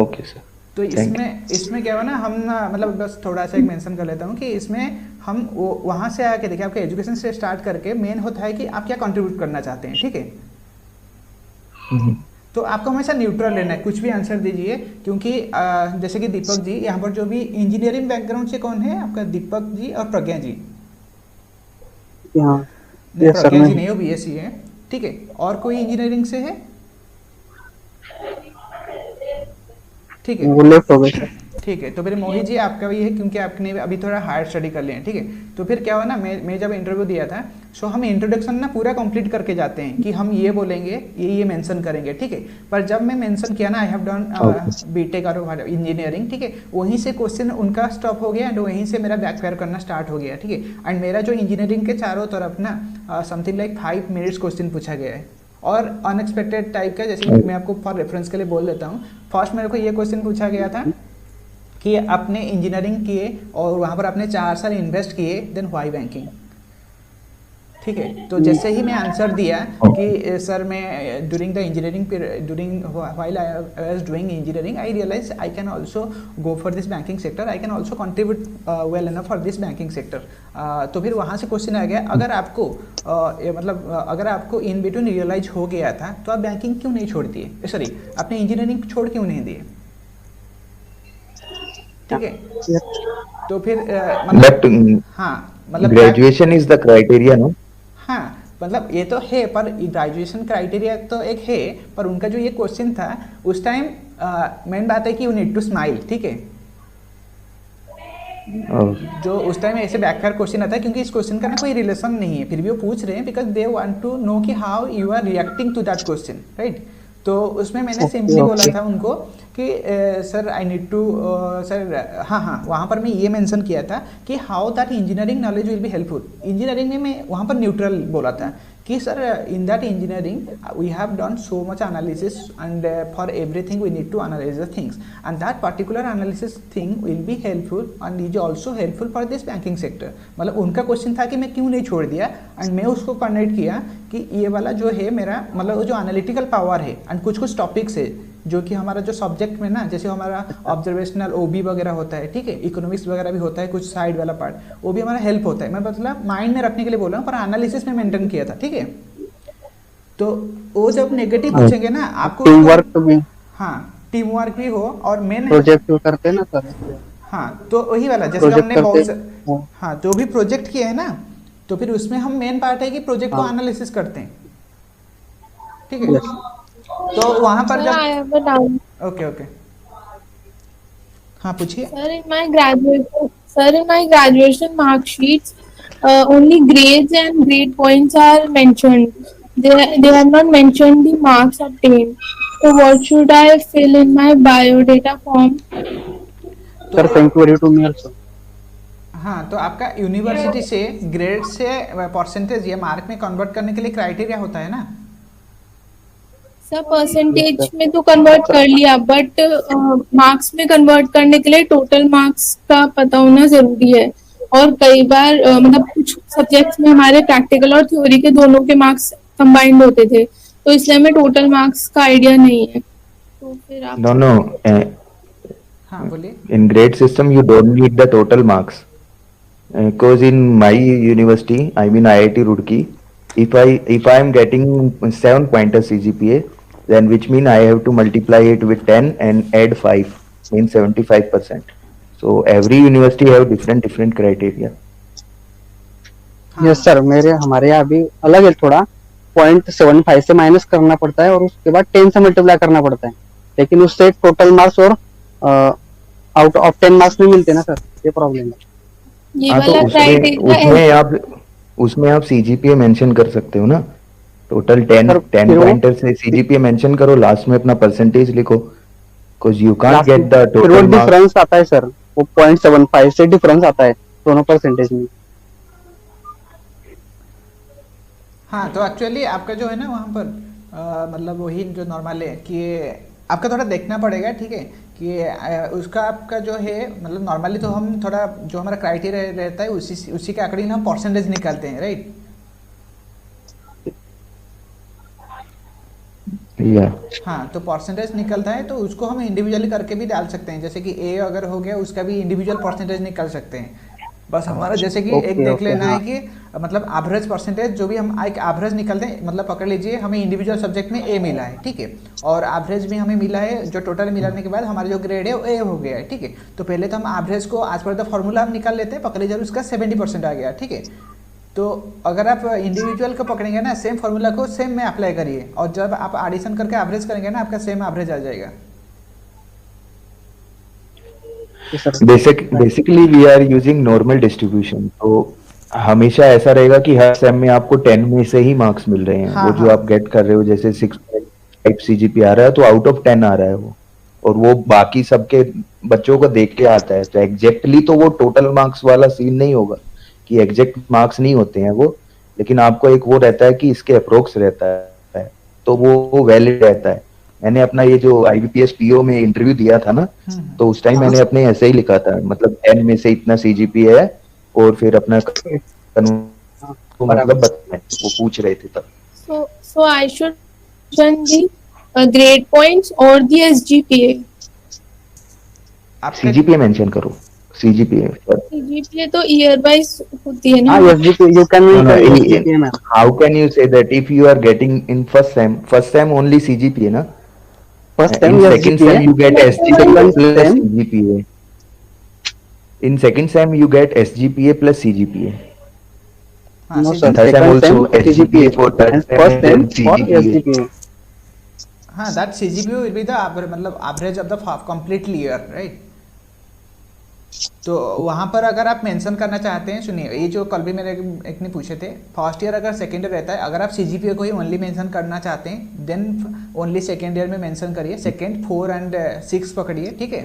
[SPEAKER 4] Okay, sir.
[SPEAKER 1] तो इसमें क्या हुआ ना, हम ना मतलब बस थोड़ा सा एक मेंशन कर लेता हूँ कि इसमें हम वहाँ से आके देखिए, आपके एजुकेशन से स्टार्ट करके मेन होता है कि आप क्या कंट्रीब्यूट करना चाहते हैं, ठीक है.
[SPEAKER 4] हम्म।
[SPEAKER 1] तो आपको हमेशा न्यूट्रल रहना है, कुछ भी आंसर दीजिए, क्योंकि जैसे कि दीपक जी यहाँ पर जो भी इंजीनियरिंग बैकग्राउंड से कौन है आपका, दीपक जी और प्रज्ञा जी।
[SPEAKER 2] हाँ
[SPEAKER 1] नहीं,
[SPEAKER 2] यस सर
[SPEAKER 1] प्रज्ञा
[SPEAKER 2] मैं
[SPEAKER 1] जी नहीं, हो बीएससी है, ठीक है। और कोई इंजीनियरिंग से है? ठीक है,
[SPEAKER 2] वो लेफ्ट हो गए सर।
[SPEAKER 1] ठीक है। तो फिर मोहित जी आपका भी है, क्योंकि आपने अभी थोड़ा हार्ड स्टडी कर लिया है, ठीक है। तो फिर क्या हुआ ना, मैं जब इंटरव्यू दिया था, सो हम इंट्रोडक्शन ना पूरा कंप्लीट करके जाते हैं कि हम ये बोलेंगे, ये मेंशन करेंगे, ठीक है। पर जब मैं मेंशन किया ना, आई हैव डन बीटेक और इंजीनियरिंग, ठीक है, वहीं से क्वेश्चन उनका स्टॉप हो गया एंड वहीं से मेरा बैकफायर करना स्टार्ट हो गया, ठीक है। एंड मेरा जो इंजीनियरिंग के चारों तरफ ना समथिंग लाइक 5 मिनट्स क्वेश्चन पूछा गया है, और अनएक्सपेक्टेड टाइप का। जैसे मैं आपको फॉर रेफरेंस के लिए बोल देता हूँ, फर्स्ट मेरे को ये क्वेश्चन पूछा गया था कि आपने इंजीनियरिंग किए और वहाँ पर आपने 4 साल इन्वेस्ट किए, देन व्हाई बैंकिंग, ठीक है। तो जैसे ही मैं आंसर दिया कि सर मैं during the engineering during while I was doing engineering I realise I can also go for this banking sector, I can also contribute well enough for this banking sector. तो फिर वहाँ से question आ गया, अगर आपको मतलब अगर आपको इन बिटवीन रियलाइज हो गया था तो आप बैंकिंग क्यों नहीं छोड़ दिए, सॉरी आपने इंजीनियरिंग छोड़ क्यों नहीं दिए, ठीक है। तो फिर
[SPEAKER 4] बट
[SPEAKER 1] हाँ मतलब
[SPEAKER 4] graduation is the criteria, no?
[SPEAKER 1] हाँ मतलब ये तो है, पर ग्रेजुएशन क्राइटेरिया तो एक है, पर उनका जो ये क्वेश्चन था उस टाइम मेन बात है कि यू नीड टू स्माइल, ठीक है। जो उस टाइम ऐसे बैकफायर क्वेश्चन आता है, क्योंकि इस क्वेश्चन का ना कोई रिलेशन नहीं है, फिर भी वो पूछ रहे हैं because they want to know कि how you are reacting to that question, right. तो उसमें मैंने सिंपली बोला था उनको कि sir I need to sir, हाँ वहाँ पर मैं ये मेंशन किया था कि how that engineering knowledge will be helpful. Engineering में मैं वहाँ पर न्यूट्रल बोला था कि sir in that engineering we have done so much analysis and for everything we need to analyse the things and that particular analysis thing will be helpful and is also helpful for this banking sector. मतलब उनका question था कि मैं क्यों नहीं छोड़ दिया, and मैं उसको कनेक्ट किया कि ये वाला जो है मेरा मतलब जो एनालिटिकल पावर है एंड कुछ टॉपिक्स है जो कि हमारा जो सब्जेक्ट में ना, जैसे हमारा ऑब्जर्वेशनल ओबी वगैरह होता है, ठीक है, इकोनॉमिक्स वगैरह भी होता है, कुछ साइड वाला पार्ट, वो भी हमारा हेल्प होता है। मैं मतलब माइंड में रखने के लिए बोल रहा हूँ, पर एनालिसिस में मेंटेन किया था, ठीक है। तो वो जब नेगेटिव पूछेंगे ना आपको,
[SPEAKER 2] टीम वर्क भी,
[SPEAKER 1] हाँ टीम वर्क भी हो, और मेन
[SPEAKER 2] प्रोजेक्ट करते हैं ना सर,
[SPEAKER 1] हाँ तो वही वाला जैसे
[SPEAKER 2] प्रोजेक्ट
[SPEAKER 1] हमने बहुत
[SPEAKER 2] करते
[SPEAKER 1] हाँ जो भी प्रोजेक्ट किया है ना, तो फिर उसमें हम मेन पार्ट है कि प्रोजेक्ट को एनालिसिस करते हैं, ठीक है। तो वहाँ पर
[SPEAKER 5] Sir, I
[SPEAKER 1] जब
[SPEAKER 5] have a doubt.
[SPEAKER 1] Okay okay हाँ पूछिए।
[SPEAKER 5] Sir, in my graduation mark sheets, only grades and grade points are mentioned. They have not mentioned the marks obtained. So what should I fill in my biodata form?
[SPEAKER 2] Sir thank you very to me also.
[SPEAKER 1] हाँ तो आपका university से grade से percentage या mark में convert करने के लिए क्राइटेरिया होता है ना।
[SPEAKER 5] सर परसेंटेज में तो कन्वर्ट कर लिया, बट मार्क्स में कन्वर्ट करने के लिए टोटल मार्क्स का पता होना जरूरी है। और कई बार मतलब कुछ सब्जेक्ट्स में हमारे प्रैक्टिकल और थ्योरी के दोनों के मार्क्स कंबाइंड होते थे, तो इसलिए हमें टोटल मार्क्स का आइडिया नहीं है। तो फिर आप
[SPEAKER 4] No,
[SPEAKER 1] हाँ बोलिए।
[SPEAKER 4] in grade system you don't need the total marks. Because in my university, I mean IIT Roorkee, if I am getting 7 pointer CGPA, then which mean I have to multiply it with 10 and add 5, means 75%. So every university have different criteria.
[SPEAKER 2] Yes sir, मेरे हमारे यहाँ भी अलग है थोड़ा, 0.75 से minus करना पड़ता है और उसके बाद 10 से मल्टीप्लाई करना पड़ता है, लेकिन उससे टोटल मार्क्स और आउट ऑफ 10 मार्क्स नहीं मिलते ना सर, ये प्रॉब्लम है।
[SPEAKER 5] ये
[SPEAKER 4] हाँ तो
[SPEAKER 5] वाला क्राइटेरिया
[SPEAKER 4] उसमें आप सीजीपीए मेंशन कर सकते हो ना, टोटल 10
[SPEAKER 2] सर, फिर वो-
[SPEAKER 4] पॉइंटर से सीजीपीए मेंशन करो, लास्ट में अपना परसेंटेज लिखो, because you can't
[SPEAKER 2] last
[SPEAKER 4] get
[SPEAKER 2] में
[SPEAKER 4] द
[SPEAKER 2] फिर वो
[SPEAKER 4] टोटल मार्क्स।
[SPEAKER 2] डिफरेंस आता है सर, वो 0.75 से डिफरेंस आता है दोनों परसेंटेज में।
[SPEAKER 1] हाँ तो एक्चुअली आपका जो है ना वहाँ पर मतलब वही जो नॉर्मल है कि आपका थोड़ा देखना पड़ेगा, ठीक है, कि उसका आपका जो है मतलब नॉर्मली तो हम थोड़ा जो हमारा क्राइटेरिया रहता है उसी के अकॉर्डिंग हम परसेंटेज निकालते हैं, राइट।
[SPEAKER 4] या
[SPEAKER 1] हाँ तो परसेंटेज निकलता है तो उसको हम इंडिविजुअली करके भी डाल सकते हैं, जैसे कि ए अगर हो गया उसका भी इंडिविजुअल परसेंटेज निकाल सकते हैं, बस हमारा जैसे कि एक
[SPEAKER 2] ओके
[SPEAKER 1] देख
[SPEAKER 2] ओके
[SPEAKER 1] लेना है
[SPEAKER 2] हाँ
[SPEAKER 1] कि मतलब एवरेज परसेंटेज जो भी हम एक एवरेज निकलते हैं, मतलब पकड़ लीजिए हमें इंडिविजुअल सब्जेक्ट में ए मिला है, ठीक है, और एवरेज भी हमें मिला है, जो टोटल मिलाने के बाद हमारा जो ग्रेड है वो ए हो गया है, ठीक है। तो पहले तो हम एवरेज को आज पर द फॉर्मूला हम निकाल लेते हैं, पकड़ लीजिए उसका 70% आ गया, ठीक है। तो अगर आप इंडिविजुअल को पकड़ेंगे ना, सेम फार्मूला को सेम में अप्लाई करिए, और जब आप एडिशन करके एवरेज करेंगे ना, आपका सेम एवरेज आ जाएगा।
[SPEAKER 2] Sir
[SPEAKER 4] basically we are using normal distribution, तो हमेशा ऐसा रहेगा कि हर सेम में आपको 10 में से ही मार्क्स मिल रहे हैं।
[SPEAKER 1] हाँ
[SPEAKER 4] वो जो
[SPEAKER 1] हाँ
[SPEAKER 4] आप गेट कर रहे हो, जैसे 6.5 सीजीपी आ रहा है तो आउट ऑफ 10 आ रहा है वो, और वो बाकी सबके बच्चों को देख के आता है। तो एग्जैक्टली तो वो टोटल मार्क्स वाला सीन नहीं होगा कि एग्जैक्ट मार्क्स नहीं होते हैं वो, लेकिन आपको एक वो रहता है कि इसके अप्रोक्स रहता है, तो वो वैलिड रहता है। मैंने अपना ये जो आईबीपीएस पीओ में इंटरव्यू दिया था ना, तो उस टाइम मैंने अपने ऐसे ही लिखा था, मतलब 10 में से इतना सीजीपीए है, और फिर अपना तो
[SPEAKER 2] बराबर
[SPEAKER 4] मतलब वो पूछ रहे थे तब।
[SPEAKER 5] So I should mention the grade points or the SGPA.
[SPEAKER 1] आपका
[SPEAKER 4] सीजीपीए मेंशन करो, सीजीपीए
[SPEAKER 5] CGPA तो ईयर वाइज होती है ना।
[SPEAKER 2] हाँ SGP you can
[SPEAKER 4] no no
[SPEAKER 2] mention SGP ma'am
[SPEAKER 4] how can you say that if you are getting in first sem only CGPA na,
[SPEAKER 2] first
[SPEAKER 4] in
[SPEAKER 2] time
[SPEAKER 4] second
[SPEAKER 2] SGP
[SPEAKER 4] sem
[SPEAKER 2] है
[SPEAKER 4] you get SGPA
[SPEAKER 2] second
[SPEAKER 4] plus
[SPEAKER 2] time
[SPEAKER 4] CGPA, in second sem you get SGPA plus CGPA,
[SPEAKER 1] हाँ
[SPEAKER 2] no
[SPEAKER 1] see
[SPEAKER 2] sir
[SPEAKER 4] and third sem
[SPEAKER 2] second time
[SPEAKER 4] also
[SPEAKER 2] CGPA
[SPEAKER 4] SGPA for third
[SPEAKER 2] and
[SPEAKER 4] sem
[SPEAKER 2] first
[SPEAKER 4] and
[SPEAKER 2] टाइम
[SPEAKER 4] then
[SPEAKER 2] for
[SPEAKER 4] CGPA.
[SPEAKER 2] SGP
[SPEAKER 1] हाँ that CGPA will be the मतलब average of the complete year, right. तो वहाँ पर अगर आप mention करना चाहते हैं, सुनिए, ये जो कल भी मेरे एक ने पूछे थे, फर्स्ट ईयर अगर सेकेंड ईयर रहता है, अगर आप सीजीपीए को ही ओनली मेंशन करना चाहते हैं देन ओनली सेकेंड ईयर में मेंशन करिए, सेकेंड 4 एंड 6 पकड़िए, ठीक है।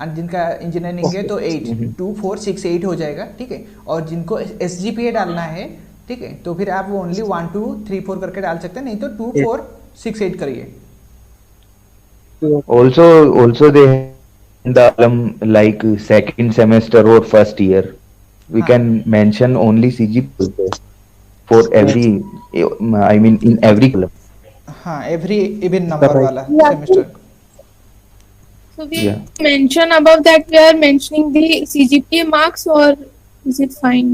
[SPEAKER 1] एंड जिनका इंजीनियरिंग है तो 8 2 4 6 8 हो जाएगा, ठीक है। और जिनको एसजीपीए डालना है, ठीक है, तो फिर आप वो ओनली 1 2 3 4 करके डाल सकते हैं, नहीं तो 2 4 6 8 करिए।
[SPEAKER 4] Also they the like second semester or first year we
[SPEAKER 1] हाँ
[SPEAKER 4] can mention only CGPA for every, I mean in every column.
[SPEAKER 1] हाँ एवरी इवन नंबर वाला
[SPEAKER 5] Yeah.
[SPEAKER 1] Semester.
[SPEAKER 5] So we
[SPEAKER 4] Yeah.
[SPEAKER 5] mention above that we are mentioning the CGPA marks, or is it fine?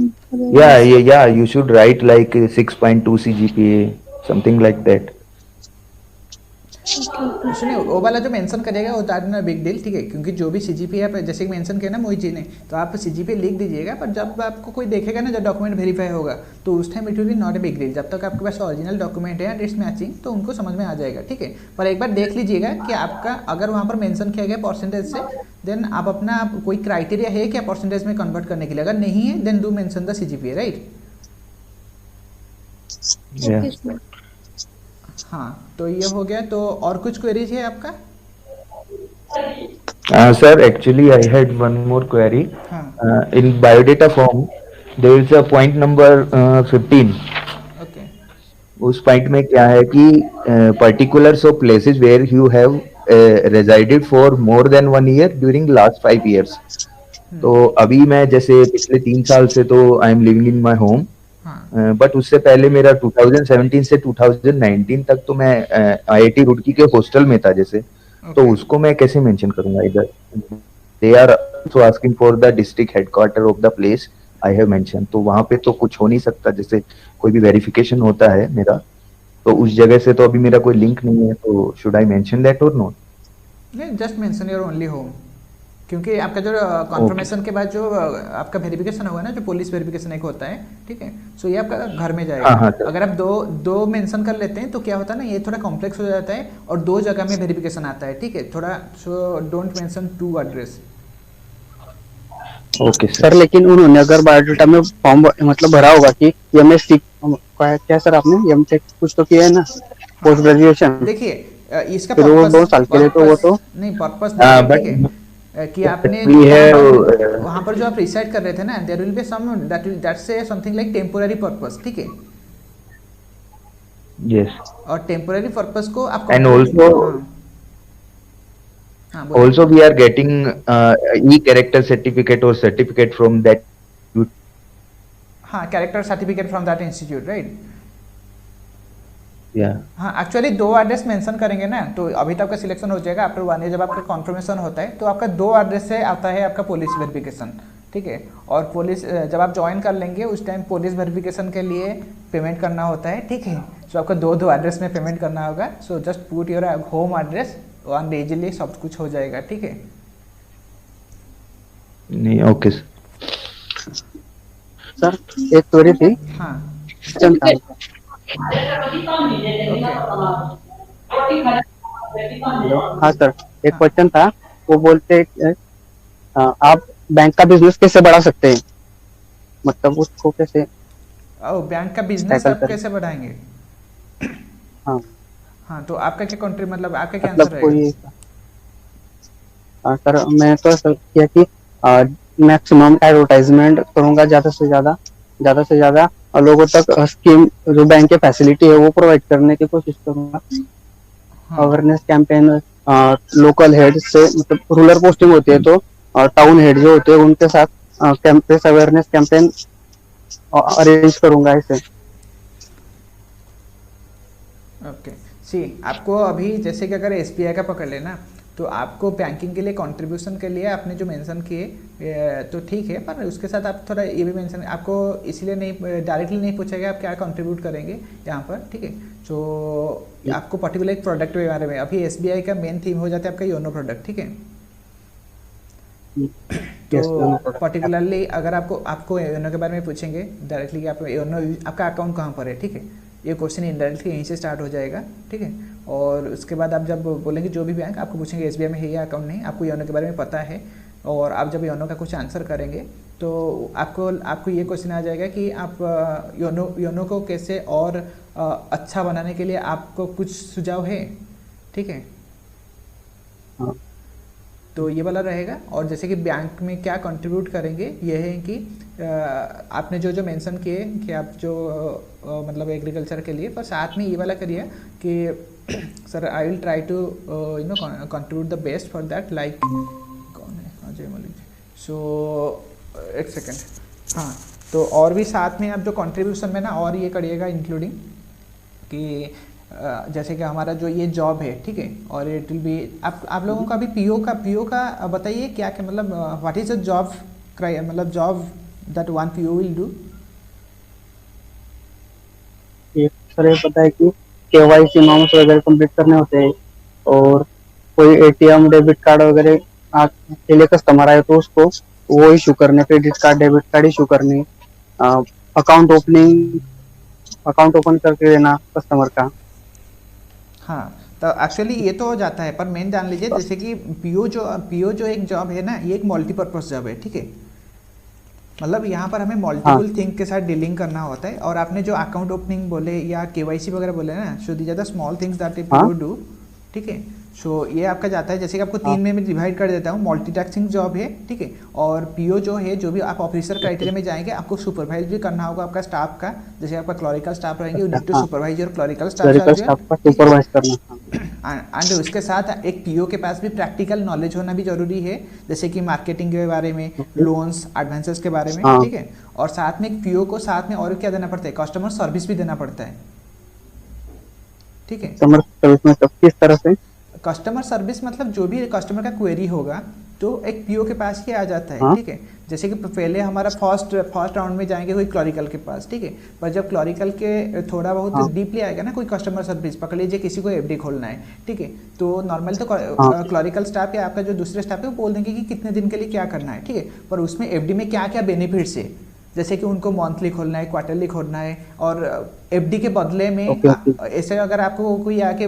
[SPEAKER 4] Yeah, you should write like 6.2 CGPA, something like that.
[SPEAKER 1] सुनिए, वो वाला जो mention करेगा वो that not big deal, ठीक है, क्योंकि जो भी सीजीपीए आप जैसे कि मेंशन किया ना मोहित जी ने, तो आप सीजीपीए लिख दीजिएगा, पर जब आपको कोई देखेगा ना, जब डॉक्यूमेंट वेरीफाई होगा, तो उस time it will B not a big deal. जब तक आपके पास ओरिजिनल डॉक्यूमेंट है एंड इट्स मैचिंग, तो उनको समझ में आ जाएगा, ठीक है। पर एक बार देख लीजिएगा कि आपका अगर वहाँ पर मेंशन किया गया परसेंटेज से, देन आप अपना कोई क्राइटेरिया है क्या परसेंटेज में कन्वर्ट करने के लिए, अगर नहीं है then do mention the CGPA, right.
[SPEAKER 4] Yeah.
[SPEAKER 5] Okay, sir.
[SPEAKER 1] हाँ, तो ये हो गया। तो और कुछ क्वेरीज है आपका?
[SPEAKER 4] Sir, actually I had one more query.
[SPEAKER 1] हाँ
[SPEAKER 4] In biodata form, there is a point number 15.
[SPEAKER 1] Okay
[SPEAKER 4] उस पॉइंट में क्या है कि particulars of places where you have resided for more than 1 year during last 5 years. तो अभी मैं जैसे पिछले 3 साल से तो I am living in my home,
[SPEAKER 1] हाँ
[SPEAKER 4] बट उससे पहले मेरा 2017 से 2019 तक तो मैं आईआईटी रुड़की के हॉस्टल में था जैसे, तो उसको मैं कैसे मेंशन करूंगा इधर? They are also asking for the district headquarter of the place I have mention, तो वहां पे तो कुछ हो नहीं सकता, जैसे कोई भी वेरिफिकेशन होता है मेरा, तो उस जगह से तो अभी मेरा कोई लिंक नहीं है, तो शुड आई मेंशन दैट और नॉट?
[SPEAKER 1] नहीं, just mention your only home, क्योंकि आपका जो कॉन्फर्मेशन के बाद जो आपका वेरिफिकेशन होगा ना, जो पुलिस वेरिफिकेशन एक होता है, ठीक है, सो ये आपका घर में जाएगा।
[SPEAKER 4] हाँ, सर।
[SPEAKER 1] अगर आप दो मेंशन कर लेते हैं तो क्या होता है ना, ये थोड़ा कॉम्प्लेक्स हो जाता है और 2 जगह में वेरिफिकेशन आता है, ठीक है, थोड़ा। So don't mention 2 address.
[SPEAKER 4] Okay
[SPEAKER 2] sir लेकिन उन्होंने अगर बायोडाटा में फॉर्म मतलब भरा होगा कि एमएससी क्या सर, आपने एमटेक कुछ तो किया है ना, पोस्ट ग्रेजुएशन,
[SPEAKER 1] देखिए इसका
[SPEAKER 2] फिर वो 2
[SPEAKER 1] पर्पस
[SPEAKER 2] साल के लिए तो वो तो
[SPEAKER 1] नहीं, पर्पस
[SPEAKER 4] हाँ,
[SPEAKER 1] ठीक है, कि आपने
[SPEAKER 4] we have,
[SPEAKER 1] वहाँ पर जो आप रिसाइड कर रहे थे ना, there will be some that say something like temporary purpose, ठीक है।
[SPEAKER 4] यस,
[SPEAKER 1] और टेम्पोररी पर्पस को आप
[SPEAKER 4] And also-
[SPEAKER 1] हाँ बोलिए।
[SPEAKER 4] also we are getting e-character certificate or certificate from that.
[SPEAKER 1] हाँ, character certificate from that institute, right.
[SPEAKER 4] Yeah.
[SPEAKER 1] हाँ, actually 2 address mention करेंगे ना, तो अभी तो आपका सिलेक्शन हो जाएगा आफ्टर 1 ईयर। जब आपका कॉन्फर्मेशन होता है तो आपका 2 एड्रेस से आता है आपका पुलिस वेरिफिकेशन, ठीक है। और पुलिस जब आप ज्वाइन कर लेंगे उस टाइम पुलिस वेरिफिकेशन के लिए पेमेंट करना होता है, ठीक है। सो आपको दो एड्रेस में पेमेंट करना होगा। So just put your home address और इजीली सब कुछ हो जाएगा, ठीक है।
[SPEAKER 4] नहीं, ओके
[SPEAKER 2] सर एक क्वेरी थी,
[SPEAKER 1] हाँ
[SPEAKER 2] क्वेश्चन था।
[SPEAKER 1] ओके।
[SPEAKER 2] हेलो, हाँ सर, एक
[SPEAKER 1] हाँ
[SPEAKER 2] क्वेश्चन था। वो बोलते हैं कि, आप बैंक का बिजनेस कैसे बढ़ा सकते हैं, मतलब उसको कैसे
[SPEAKER 1] ओ, बैंक का बिजनेस
[SPEAKER 2] टैकल
[SPEAKER 1] आप
[SPEAKER 2] करें।
[SPEAKER 1] कैसे बढ़ाएंगे?
[SPEAKER 2] हाँ,
[SPEAKER 1] हाँ, तो आपका क्या कंट्री, मतलब आपका क्या
[SPEAKER 2] मतलब
[SPEAKER 1] आंसर रहेगा?
[SPEAKER 2] कोई सर मैं तो ऐसा किया कि मैक्सिमम एडवर्टाइजमेंट करूंगा, ज्यादा से ज्यादा लोगों तक स्कीम जो बैंक के फैसिलिटी है वो प्रोवाइड करने की कोशिश करूंगा।
[SPEAKER 1] हाँ
[SPEAKER 2] अवेयरनेस कैंपेन लोकल हेड से, मतलब रूरल पोस्टिंग होती है तो टाउन हेड जो होते हैं उनके साथ कैंपेस अवेयरनेस कैंपेन अरेंज करूंगा ऐसे।
[SPEAKER 1] ओके। सी आपको अभी जैसे कि अगर एसबीआई का पकड़ लेना, तो आपको बैंकिंग के लिए कंट्रीब्यूशन के लिए आपने जो मेंशन किए तो ठीक है, पर उसके साथ आप थोड़ा ये भी मेंशन, आपको इसीलिए नहीं डायरेक्टली नहीं पूछेगा आप क्या कंट्रीब्यूट करेंगे यहाँ पर, ठीक है। तो आपको पर्टिकुलर एक प्रोडक्ट के बारे में, अभी एसबीआई का मेन थीम हो जाता है आपका योनो प्रोडक्ट, ठीक है। तो पर्टिकुलरली अगर आपको आपको योनो के बारे में पूछेंगे डायरेक्टली कि आप योनो आपका अकाउंट कहाँ पर है, ठीक है, ये क्वेश्चन इनडायरेक्टली यहीं से स्टार्ट हो जाएगा, ठीक है। और उसके बाद आप जब बोलेंगे जो भी बैंक, आपको पूछेंगे एसबीआई में है या अकाउंट नहीं, आपको योनो के बारे में पता है, और आप जब योनो का कुछ आंसर करेंगे तो आपको ये क्वेश्चन आ जाएगा कि आप योनो को कैसे और अच्छा बनाने के लिए आपको कुछ सुझाव है, ठीक है।
[SPEAKER 2] हाँ,
[SPEAKER 1] तो ये वाला रहेगा। और जैसे कि बैंक में क्या कंट्रीब्यूट करेंगे, ये है कि आपने जो मेंशन किए कि आप जो मतलब एग्रीकल्चर के लिए, पर साथ में ये वाला करिए कि sir I will try to contribute the best for that, like कौन है अजय मलिक। सो एक सेकेंड। हाँ, तो और भी साथ में आप जो कंट्रीब्यूशन में ना और ये करिएगा इंक्लूडिंग कि जैसे कि हमारा जो ये जॉब है, ठीक है, और इट विल बी आप लोगों का भी पीओ का बताइए क्या क्या, मतलब व्हाट इज अ जॉब मतलब job that one PO will do.
[SPEAKER 2] ये सर ये पता है कि केवाईसी नॉर्म्स वगैरह कंप्लीट करने होते हैं, और कोई एटीएम डेबिट कार्ड वगैरह के लिए कस्टमर आए तो उसको वो इशू करने, credit card debit card issue करने, अकाउंट ओपन करके देना कस्टमर का।
[SPEAKER 1] हाँ, तो एक्चुअली ये तो हो जाता है, पर मेन जान लीजिए जैसे कि पीओ जो एक जॉब है ना, ये एक मल्टीपर्पज जॉब है, ठीक है। मतलब यहाँ पर हमें मल्टीपल थिंग के साथ डीलिंग करना होता है। और आपने जो अकाउंट ओपनिंग बोले या केवाईसी वगैरह बोले ना, so these are the small things that PO do, ठीक है। सो ये आपका जाता है, जैसे कि आपको तीन में मैं डिवाइड कर देता हूँ, मल्टीटास्किंग जॉब है, ठीक है। और पीओ जो है, जो भी आप ऑफिसर क्राइटेरिया में जाएंगे, आपको सुपरवाइज भी करना होगा आपका स्टाफ का, जैसे आपका क्लरिकल स्टाफ रहेंगे, you need to supervise your clerical staff,
[SPEAKER 2] supervise करना।
[SPEAKER 1] एंड उसके साथ एक पीओ के पास भी प्रैक्टिकल नॉलेज होना भी जरूरी है, जैसे कि मार्केटिंग के बारे में, लोन्स एडवांसेस के बारे में, ठीक है। और साथ में एक पीओ को साथ में और क्या देना पड़ता है, कस्टमर सर्विस भी देना पड़ता है, ठीक है।
[SPEAKER 2] कस्टमर सर्विस में किस तरह से?
[SPEAKER 1] कस्टमर सर्विस मतलब जो भी कस्टमर का क्वेरी होगा तो एक पीओ के पास ही आ जाता है, ठीक है। जैसे कि पहले हमारा फर्स्ट राउंड में जाएंगे कोई क्लरिकल के पास, ठीक है। पर जब क्लरिकल के थोड़ा बहुत डीपली आएगा ना, कोई कस्टमर सर्विस पकड़ लीजिए, किसी को एफडी खोलना है, ठीक है, तो नॉर्मल तो क्लरिकल स्टाफ या आपका जो दूसरे स्टाफ है वो बोल देंगे कि कितने दिन के लिए क्या करना है, ठीक है। पर उसमें एफडी में क्या क्या बेनिफिट्स है, जैसे कि उनको मंथली खोलना है, क्वार्टरली खोलना है, और एफडी के बदले में ऐसे अगर आपको कोई आके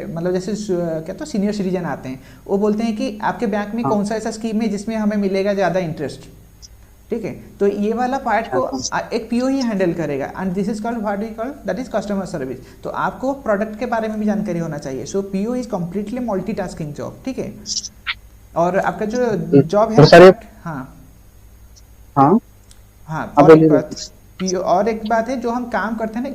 [SPEAKER 1] मतलब जैसे क्या तो सीनियर सिटीजन आते हैं, वो बोलते हैं कि आपके बैंक में कौन सा ऐसा स्कीम है जिसमें हमें मिलेगा ज़्यादा इंटरेस्ट, ठीक है। तो ये वाला पार्ट को एक पीओ ही हैंडल करेगा, and this is called what we call that is customer service. तो आपको प्रोडक्ट के बारे में भी जानकारी होना चाहिए। So PO is completely multitasking job, ठीक है। और आपका जो जॉब है, हाँ, और एक बात है जो हम काम करते हैं ना,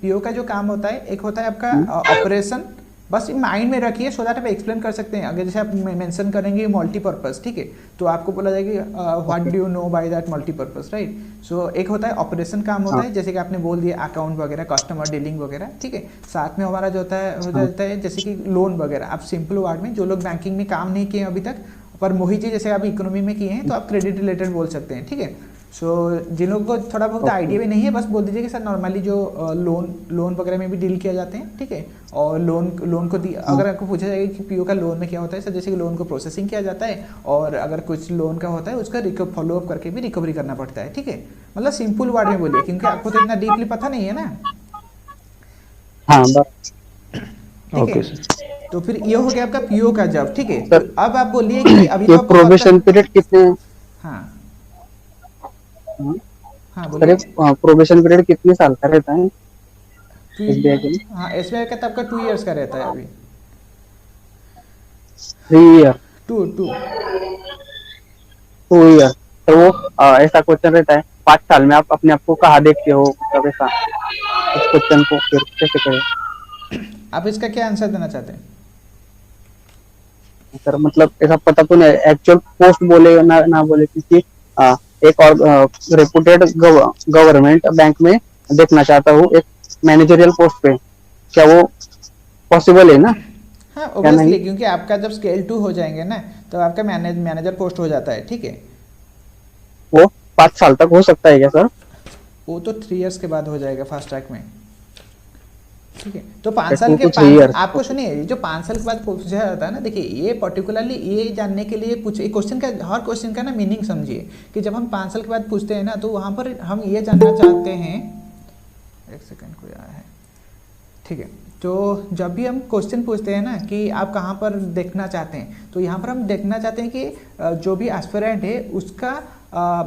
[SPEAKER 1] पीओ का जो काम होता है, एक होता है आपका ऑपरेशन, बस माइंड में रखिए सो दैट आप एक्सप्लेन कर सकते हैं। अगर जैसे आप मेंशन करेंगे मल्टीपर्पज, ठीक है, तो आपको बोला जाएगा what do you know by that multipurpose, right. So एक होता है ऑपरेशन काम होता है, जैसे कि आपने बोल दिया अकाउंट वगैरह, कस्टमर डीलिंग वगैरह, ठीक है। साथ में हमारा जो होता है हो जाता है जैसे कि लोन वगैरह। आप सिंपल वर्ड में, जो लोग बैंकिंग में काम नहीं किए अभी तक, पर मोहित जी जैसे आप इकोनॉमी में किए हैं तो आप क्रेडिट रिलेटेड बोल सकते हैं, ठीक है। सो जिन लोगों को थोड़ा बहुत आइडिया भी नहीं है, बस बोल दीजिए कि सर नॉर्मली जो लोन वगैरह में भी डील किया जाते हैं, ठीक है। और लोन को अगर आपको पूछा जाएगा कि पीओ का लोन में क्या होता है सर, जैसे कि लोन को प्रोसेसिंग किया जाता है और अगर कुछ लोन का होता है उसका फॉलोअप करके भी रिकवरी करना पड़ता है, ठीक है। मतलब सिंपल वर्ड में बोलिए क्योंकि आपको तो इतना डीपली पता नहीं है ना।
[SPEAKER 2] हाँ बस
[SPEAKER 1] ठीक
[SPEAKER 4] ओके
[SPEAKER 1] है,
[SPEAKER 4] सर।
[SPEAKER 1] तो फिर ये हो गया आपका पीओ का जॉब, ठीक है। तो अब आप बोलिए कि अभी
[SPEAKER 2] ये
[SPEAKER 1] तो आपको
[SPEAKER 2] प्रोबेशन पीरियड कितने,
[SPEAKER 1] हाँ
[SPEAKER 2] हाँ,
[SPEAKER 1] हाँ
[SPEAKER 2] सर
[SPEAKER 1] बोलिए।
[SPEAKER 2] प्रोबेशन पीरियड कितने साल का रहता है एसबीआई के लिए?
[SPEAKER 1] हाँ एसबीआई का तो आपका 2 इयर्स का रहता है अभी।
[SPEAKER 2] 3 ईयर,
[SPEAKER 1] टू टू
[SPEAKER 2] 2 ईयर। तो वो ऐसा क्वेश्चन रहता है 5 साल में आप अपने आप को कहाँ देखते हो, मतलब ऐसा इस क्वेश्चन को फिर कैसे करें
[SPEAKER 1] आप इसका क्या आंसर देना चाहते हैं?
[SPEAKER 2] सर? मतलब ऐसा पता तो नहीं, एक्चुअल पोस्ट बोले ना बोले, क्योंकि एक और रेपुटेड गवर्नमेंट बैंक में देखना चाहता हूँ एक मैनेजरियल पोस्ट पे, क्या वो पॉसिबल है ना?
[SPEAKER 1] हाँ
[SPEAKER 2] क्या नहीं?
[SPEAKER 1] ऑब्वियसली, क्योंकि आपका जब स्केल 2 हो जाएंगे ना तो आपका मैनेजर पोस्ट हो जाता है, ठीक है।
[SPEAKER 2] वो 5 साल तक हो सकता है क्या सर?
[SPEAKER 1] वो तो 3 इयर्स के बाद हो जाएगा फास्ट ट्रैक में, ठीक है। तो 5
[SPEAKER 2] 2
[SPEAKER 1] साल के
[SPEAKER 2] to 3 years।
[SPEAKER 1] आपको सुनिए, जो 5 साल के बाद पूछा जाता है ना, देखिए ये पर्टिकुलरली ये जानने के लिए पूछे क्वेश्चन का, हर क्वेश्चन का ना मीनिंग समझिए कि जब हम 5 साल के बाद पूछते हैं ना तो वहाँ पर हम ये जानना चाहते हैं, एक सेकंड को आया है, ठीक है। तो जब भी हम क्वेश्चन पूछते हैं ना कि आप कहाँ पर देखना चाहते हैं, तो यहाँ पर हम देखना चाहते हैं कि जो भी एस्पिरेंट है उसका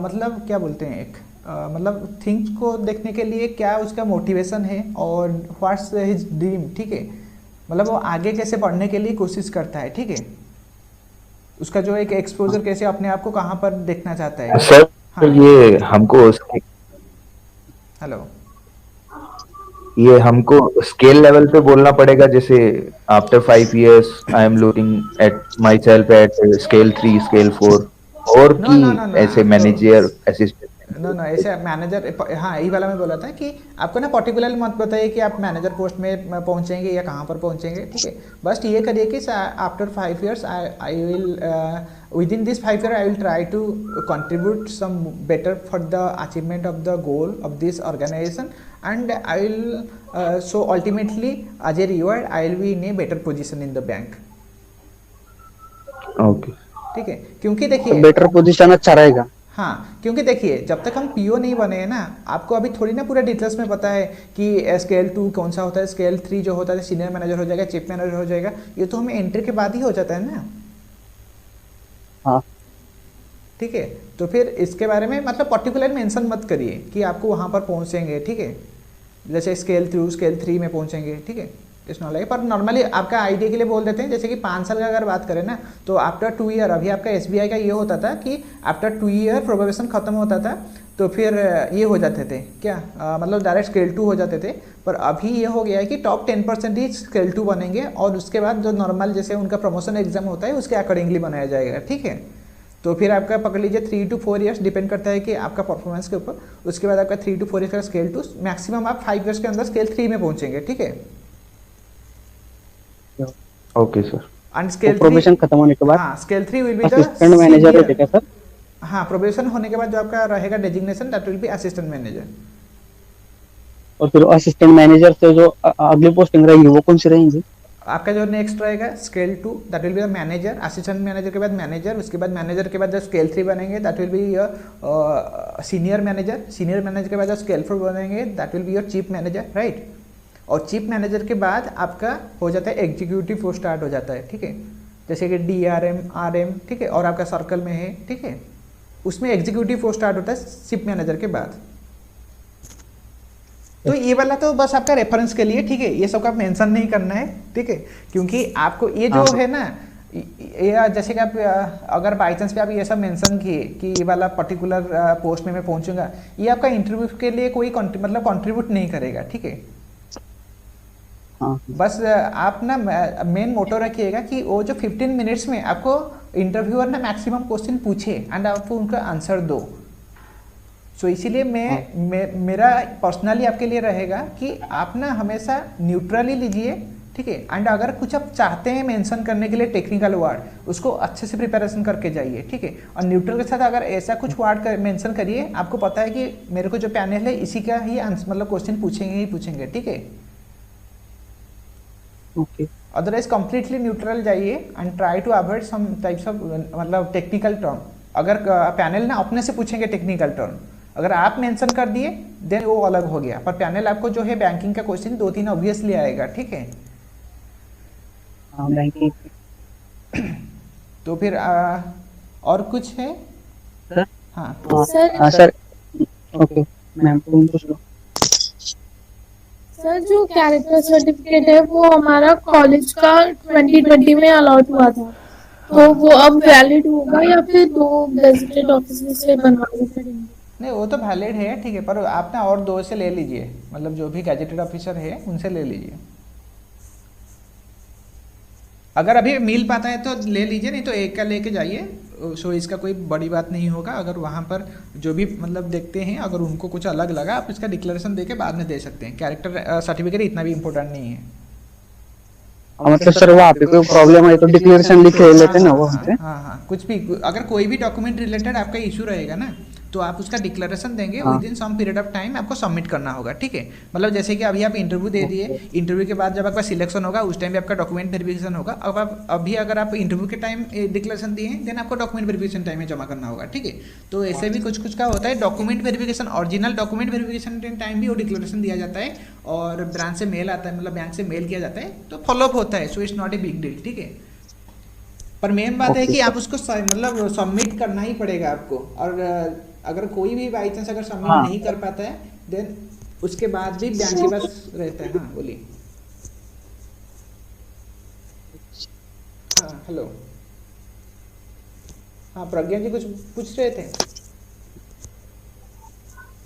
[SPEAKER 1] मतलब क्या बोलते हैं, एक मतलब थिंग्स को देखने के लिए क्या उसका मोटिवेशन है और व्हाट्स हिज ड्रीम, ठीक है। मतलब वो आगे कैसे बढ़ने के लिए कोशिश करता है, ठीक है। उसका जो एक एक्सपोजर कैसे अपने आप को कहाँ पर देखना चाहता है।
[SPEAKER 4] सर
[SPEAKER 1] हाँ
[SPEAKER 4] ये हमको
[SPEAKER 1] हेलो,
[SPEAKER 4] ये हमको स्केल लेवल पे बोलना पड़ेगा, जैसे after 5 years I am looking at my self at scale 3 scale 4, और
[SPEAKER 1] नो
[SPEAKER 4] कि
[SPEAKER 1] नो नो नो
[SPEAKER 4] ऐसे
[SPEAKER 1] आपको
[SPEAKER 4] मैनेजर असिस्टेंट।
[SPEAKER 1] नो नो ऐसे मैनेजर, हाँ यही वाला मैं बोला था कि आपको ना पर्टिकुलर मत बताइए कि आप मैनेजर पोस्ट में पहुंचेंगे या कहाँ पर पहुंचेंगे, ठीक है। बस ये करिए कि after 5 years I will within this 5 years I will try to contribute some better for the achievement of the goal of this organization, and I will so ultimately as a reward I will be in a better position in the bank,
[SPEAKER 4] okay
[SPEAKER 1] ठीक है। क्योंकि देखिए
[SPEAKER 2] better position अच्छा रहेगा।
[SPEAKER 1] हाँ, क्योंकि देखिए जब तक हम पीओ नहीं बने हैं ना, आपको अभी थोड़ी ना पूरा डिटेल्स में पता है कि स्केल 2 कौन सा होता है, स्केल 3 जो होता है सीनियर मैनेजर हो जाएगा, चीफ मैनेजर हो जाएगा, ये तो हमें एंट्री के बाद ही हो जाता है ना।
[SPEAKER 2] हाँ
[SPEAKER 1] ठीक है, तो फिर इसके बारे में मतलब पर्टिकुलर मेंशन मत करिए कि आपको वहाँ पर पहुँचेंगे, ठीक है। जैसे स्केल 3 में पहुँचेंगे, ठीक है, इट्स नॉट लाइक, पर नॉर्मली आपका आइडिया के लिए बोल देते हैं। जैसे कि 5 साल का अगर बात करें ना तो आफ्टर 2 ईयर, अभी आपका एसबीआई का ये होता था कि आफ्टर 2 ईयर प्रोबेशन खत्म होता था तो फिर ये हो जाते थे क्या मतलब डायरेक्ट स्केल 2 हो जाते थे। पर अभी ये हो गया है कि टॉप 10% ही स्केल 2 बनेंगे और उसके बाद जो नॉर्मल जैसे उनका प्रमोशन एग्जाम होता है उसके अकॉर्डिंगली बनाया जाएगा, ठीक है। तो फिर आपका पकड़ लीजिए 3 to 4 ईयर्स, डिपेंड करता है कि आपका परफॉर्मेंस के ऊपर। उसके बाद आपका 3 to 4 ईयर्स का स्केल 2, मैक्सिमम आप 5 ईयर्स के अंदर स्केल 3 में पहुंचेंगे, ठीक है।
[SPEAKER 4] Okay sir.
[SPEAKER 1] And scale 3
[SPEAKER 2] probation खत्म होने के बाद
[SPEAKER 1] हाँ scale 3 will be the
[SPEAKER 2] assistant manager रहते क्या सर?
[SPEAKER 1] हाँ, प्रोबेशन होने के बाद जो आपका रहेगा designation that will be assistant manager.
[SPEAKER 2] और फिर असिस्टेंट मैनेजर से जो अगली पोस्टिंग रहेगी वो कौन सी रहेंगी?
[SPEAKER 1] आपका जो नेक्स्ट रहेगा scale 2 that will be the manager, assistant manager के बाद मैनेजर, उसके बाद मैनेजर के बाद जब स्केल 3 बनेंगे that will be your senior manager, senior manager के बाद जब स्केल 4 बनेंगे that will be your chief manager, right. और चीफ मैनेजर के बाद आपका हो जाता है एग्जीक्यूटिव पोस्ट स्टार्ट हो जाता है, ठीक है। जैसे कि DRM RM, ठीक है, और आपका सर्कल में है, ठीक है, उसमें एग्जीक्यूटिव पोस्ट स्टार्ट होता है चीफ मैनेजर के बाद। तो ये वाला तो बस आपका रेफरेंस के लिए, ठीक है, ये सब का मेंशन नहीं करना है, ठीक है, क्योंकि आपको ये जो है ना ये जैसे कि आप अगर बाई चांस पे आप ये सब मेंशन किए कि ये वाला पर्टिकुलर पोस्ट में मैं पहुंचूंगा, ये आपका इंटरव्यू के लिए कोई मतलब कंट्रीब्यूट नहीं करेगा, ठीक है। बस आप ना मेन मोटो रखिएगा कि वो जो 15 मिनट्स में आपको इंटरव्यूअर ना मैक्सिमम क्वेश्चन पूछे एंड आपको उनका आंसर दो। सो इसीलिए मेरा पर्सनली आपके लिए रहेगा कि आप ना हमेशा न्यूट्रली लीजिए, ठीक है। एंड अगर कुछ आप चाहते हैं मेंशन करने के लिए टेक्निकल वर्ड, उसको अच्छे से प्रिपरेशन करके जाइए, ठीक है। और न्यूट्रल के साथ अगर ऐसा कुछ वर्ड मेंशन करिए, आपको पता है कि मेरे को जो पैनल है इसी का ही आंसर मतलब क्वेश्चन पूछेंगे ही पूछेंगे, ठीक है।
[SPEAKER 2] ओके
[SPEAKER 1] अदरवाइज कंप्लीटली न्यूट्रल जाइए and try to avoid some types of मतलब टेक्निकल टर्म। अगर पैनल ना अपने से पूछेंगे टेक्निकल टर्म, अगर आप मेंशन कर दिए देन वो अलग हो गया, पर पैनल आपको जो है बैंकिंग का क्वेश्चन 2-3 ऑब्वियसली आएगा, ठीक है।
[SPEAKER 2] हाँ बैंकिंग
[SPEAKER 1] तो फिर और कुछ है?
[SPEAKER 2] सर
[SPEAKER 1] हाँ
[SPEAKER 5] सर
[SPEAKER 2] सर ओके मैम तुम पूछ लो।
[SPEAKER 5] सर जो कैरेक्टर सर्टिफिकेट है वो हमारा कॉलेज का 2020 में अलॉट हुआ था, तो वो अब वैलिड होगा या फिर 2 गेजेटेड ऑफिसर से बनवाने पड़ेंगे?
[SPEAKER 1] नहीं, वो तो वैलिड है, ठीक है, पर आप ना और 2 से ले लीजिए, मतलब जो भी गैजेटेड ऑफिसर है उनसे ले लीजिए। अगर अभी मिल पाता है तो ले लीजिए, नहीं तो एक का लेके जाइए। सो इसका कोई बड़ी बात नहीं होगा। अगर वहाँ पर जो भी मतलब देखते हैं, अगर उनको कुछ अलग लगा, आप इसका डिक्लेरेशन दे के बाद में दे सकते हैं। कैरेक्टर सर्टिफिकेट इतना भी इम्पोर्टेंट नहीं है।
[SPEAKER 2] मतलब सर वहाँ पे कोई प्रॉब्लम है तो डिक्लेरेशन लिख लेते हैं ना वो हमसे।
[SPEAKER 1] हाँ, कुछ भी अगर कोई भी डॉक्यूमेंट रिलेटेड आपका इशू रहेगा ना, तो आप उसका डिक्लेरेशन देंगे,
[SPEAKER 2] हाँ।
[SPEAKER 1] With in some period of time आपको सबमिट करना होगा, ठीक है। मतलब जैसे कि अभी आप इंटरव्यू दे दिए, इंटरव्यू के बाद जब आपका सिलेक्शन होगा उस टाइम भी आपका डॉक्यूमेंट वेरिफिकेशन होगा। अब आप अभी अगर आप इंटरव्यू के टाइम डिक्लेरेशन दिए हैं, देन आपको डॉक्यूमेंट वेरिफिकेशन टाइम में जमा करना होगा, ठीक है। तो ऐसे भी कुछ कुछ का होता है। Document verification, original document verification time भी वो डिक्लेरेशन दिया जाता है, और ब्रांच से मेल आता है, मतलब बैंक से मेल किया जाता है, तो फॉलोअप होता है। So it's not a big deal, ठीक है। पर मेन बात है कि आप उसको मतलब सबमिट करना ही पड़ेगा आपको। और अगर कोई भी बाई चांस अगर सबमिट
[SPEAKER 2] हाँ।
[SPEAKER 1] नहीं कर पाता है, देन उसके बाद भी बैंक के पास रहता है। हाँ बोलिए। हाँ हेलो। हाँ प्रज्ञा जी कुछ पूछ रहे थे?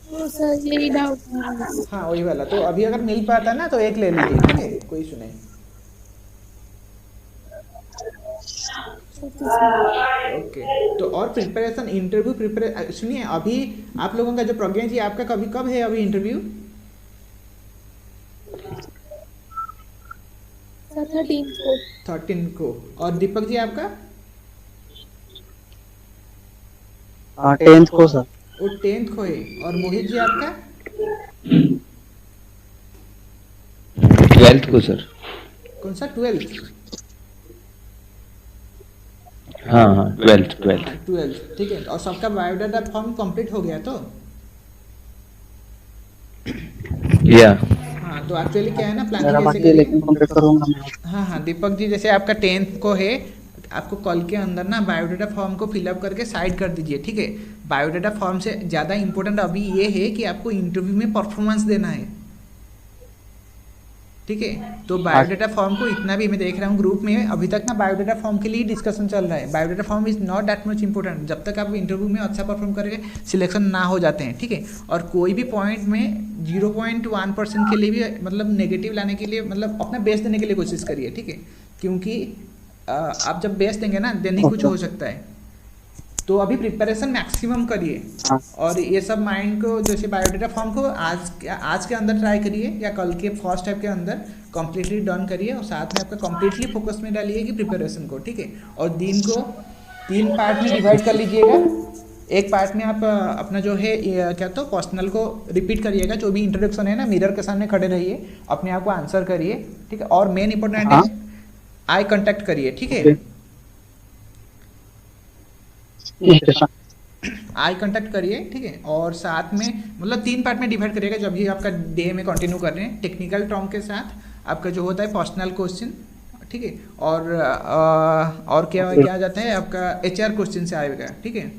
[SPEAKER 5] तो सर यही डाउट था।
[SPEAKER 1] हाँ वही वाला। तो अभी अगर मिल पाता है ना तो एक ले लीजिए, ठीक है, कोई इशू नहीं। ओके। तो और प्रिपरेशन, इंटरव्यू प्रिपरेशन सुनिए, अभी आप लोगों का जो प्रज्ञा जी आपका कभी कब है अभी इंटरव्यू?
[SPEAKER 5] सर 13 को।
[SPEAKER 1] 13 को। और दीपक जी आपका?
[SPEAKER 2] 10th को सर।
[SPEAKER 1] वो 10th को है। और मोहित जी आपका?
[SPEAKER 6] 12th को सर।
[SPEAKER 1] कौन सा 12th?
[SPEAKER 6] हाँ हाँ 12th
[SPEAKER 1] 12th, ठीक है। और सबका बायोडाटा फॉर्म कंप्लीट हो गया तो?
[SPEAKER 6] या
[SPEAKER 1] हाँ तो एक्चुअली क्या है ना,
[SPEAKER 2] मेरा
[SPEAKER 1] प्लानिंग
[SPEAKER 2] बाकी
[SPEAKER 1] कैसे
[SPEAKER 2] है
[SPEAKER 1] करिए।
[SPEAKER 2] लेकिन कंप्लीट करूंगा मैं।
[SPEAKER 1] हाँ दीपक जी, जैसे आपका 10th को है, आपको कॉल के अंदर ना बायोडाटा फॉर्म को फिलअप करके साइड कर दीजिए, ठीक है। बायोडाटा फॉर्म से ज़्यादा इंपॉर्टेंट अभी ये है कि आपको इंटरव्यू में परफॉर्मेंस देना है, ठीक है। तो बायोडाटा फॉर्म को इतना भी मैं देख रहा हूँ ग्रुप में अभी तक ना बायोडाटा फॉर्म के लिए डिस्कशन चल रहा है। Biodata form is not that much important जब तक आप इंटरव्यू में अच्छा परफॉर्म करके सिलेक्शन ना हो जाते हैं, ठीक है। और कोई भी पॉइंट में 0.1% के लिए भी मतलब नेगेटिव लाने के लिए, मतलब अपना बेस्ट देने के लिए कोशिश करिए, ठीक है। क्योंकि आप जब बेस्ट देंगे ना देन ही कुछ हो सकता है। तो अभी प्रिपरेशन मैक्सिमम करिए,
[SPEAKER 2] हाँ।
[SPEAKER 1] और ये सब माइंड को जैसे बायोडाटा फॉर्म को आज के अंदर ट्राई करिए या कल के फर्स्ट टाइप के अंदर कम्प्लीटली डन करिए, और साथ में आपका कम्प्लीटली फोकस में डालिए कि प्रिपरेशन को, ठीक है। और दिन को 3 पार्ट में डिवाइड कर लीजिएगा। एक पार्ट में आप अपना जो है क्या तो पर्सनल को रिपीट करिएगा, जो भी इंट्रोडक्शन है ना, मिरर के सामने खड़े रहिए, अपने आप को आंसर करिए, ठीक है। और मेन इंपॉर्टेंट है आई कांटेक्ट करिए, ठीक है। आई कांटेक्ट करिए, ठीक है। और साथ में मतलब 3 पार्ट में डिवाइड करिएगा जब भी आपका डे में कंटिन्यू कर रहे हैं। टेक्निकल टर्म के साथ आपका जो होता है पर्सनल क्वेश्चन, ठीक है। और क्या क्या जाता है आपका HR क्वेश्चन से आएगा, ठीक है।